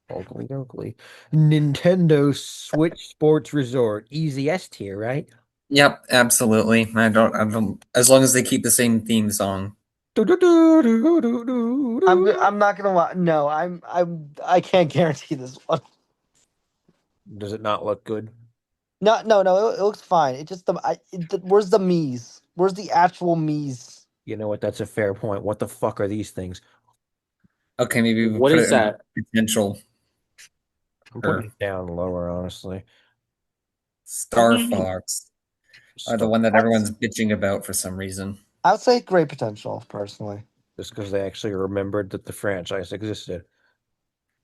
Oakley dokley. Nintendo Switch Sports Resort. Easy S tier, right? Yep, absolutely. I don't, as long as they keep the same theme song. I'm not gonna lie. No, I can't guarantee this one. Does it not look good? No. It looks fine. It just where's the Mii's? Where's the actual Mii's? You know what? That's a fair point. What the fuck are these things? Okay, maybe we What put is it in that? potential. I'm Or putting it down lower, honestly. Star Fox are the one that That's- everyone's bitching about for some reason. I would say great potential personally. Just because they actually remembered that the franchise existed.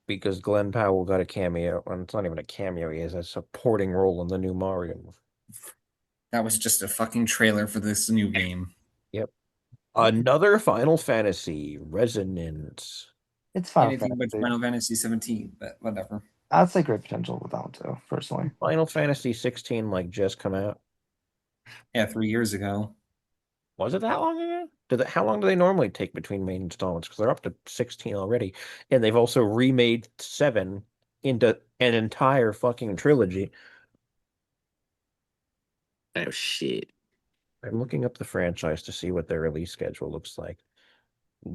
Because Glenn Powell got a cameo, and it's not even a cameo, he has a supporting role in the new Mario movie. That was just a fucking trailer for this new game. Yep. Another Final Fantasy Resonance. It's Final Anything but Fantasy. Final Fantasy 17, but whatever. I'd say great potential with that one too, personally. Final Fantasy 16 like just come out. Yeah, 3 years ago. Was it that long ago? How long do they normally take between main installments? Because they're up to 16 already, and they've also remade 7 into an entire fucking trilogy. Oh shit. I'm looking up the franchise to see what their release schedule looks like.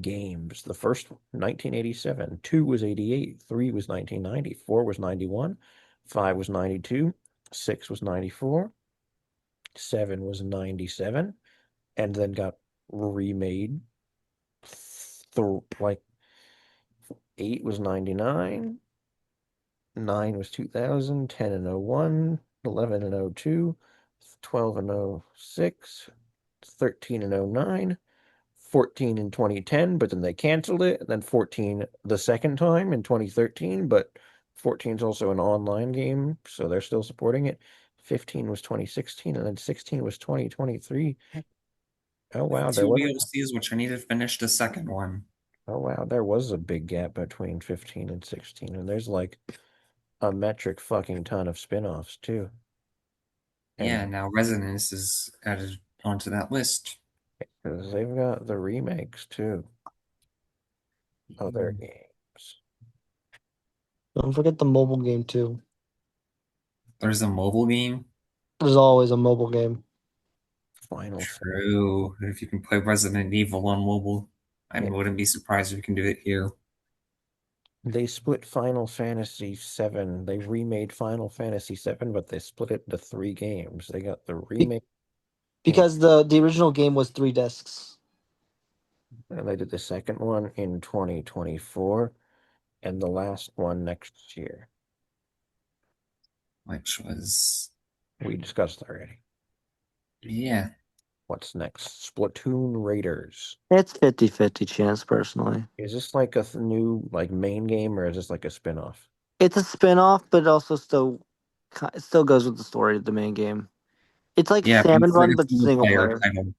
Games. The first 1987, 2 was 88, 3 was 1990, 4 was 91, 5 was 92, 6 was 94, 7 was 97, and then got remade. Like 8 was 99, 9 was 2000, 10 and 01, 11 and 02, 12 and 06, 13 and 09, 14 in 2010, but then they canceled it, and then 14 the second time in 2013, but 14 is also an online game, so they're still supporting it. 15 was 2016, and then 16 was 2023. Oh wow, there Two was VLCs, which I need to finish the second one. oh wow, there was a big gap between 15 and 16, and there's like a metric fucking ton of spin-offs too. Yeah, And now Resonance is added onto that list. because they've got the remakes too of their Mm. games. Don't forget the mobile game too. There's a mobile game. There's always a mobile game. Final True. If you can play Resident Evil on mobile, I Yeah. wouldn't be surprised if you can do it here. They split Final Fantasy VII. They remade Final Fantasy VII, but they split it into 3 games. They got the remake, Because the original game was 3 discs. and they did the second one in 2024, and the last one next year. Which was, We discussed already. yeah. What's next? Splatoon Raiders. It's 50-50 chance, personally. Is this like a new like main game, or is this like a spin-off? It's a spin-off, but it also it still goes with the story of the main game. It's like Yeah, but Salmon it's like Run, a but single single player player. title.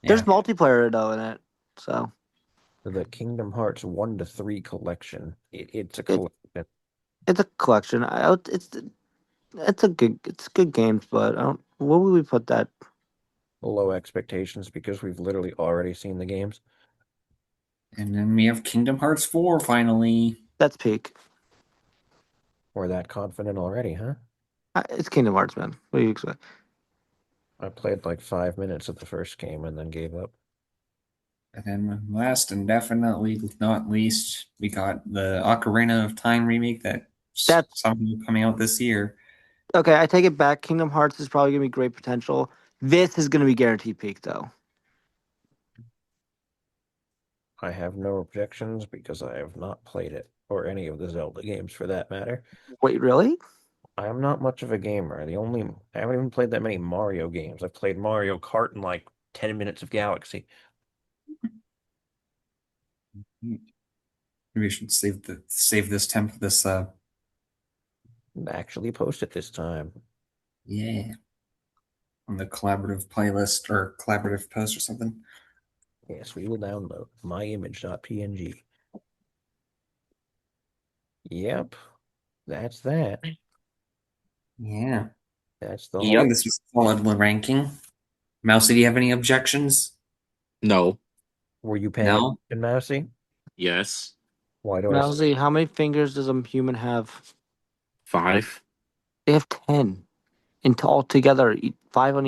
There's Yeah. multiplayer though in it, so The Kingdom Hearts 1 to 3 collection. It's a it, collection. it's a collection. It's good games, but I don't. Where would we put that? Low expectations because we've literally already seen the games. And then we have Kingdom Hearts 4 finally. That's peak. We're that confident already, huh? It's Kingdom Hearts, man. What do you expect? I played like 5 minutes of the first game and then gave up. And then last and definitely not least, we got the Ocarina of Time remake that's That's something coming out this year. okay. I take it back. Kingdom Hearts is probably gonna be great potential. This is gonna be guaranteed peak, though. I have no objections because I have not played it, or any of the Zelda games for that matter. Wait, really? I am not much of a gamer. I haven't even played that many Mario games. I've played Mario Kart and like 10 minutes of Galaxy. Maybe we should save this temp this Actually post it this time. yeah, on the collaborative playlist or collaborative post or something. Yes, we will download myimage.png. Yep, that's that. Yeah. That's the I Yep. think this was a solid ranking. Mousy, do you have any objections? No. Were you paying No? attention, Mousy? Yes. Why do I Mousy, how many fingers does a human have? 5. They have 10. And altogether, 5 on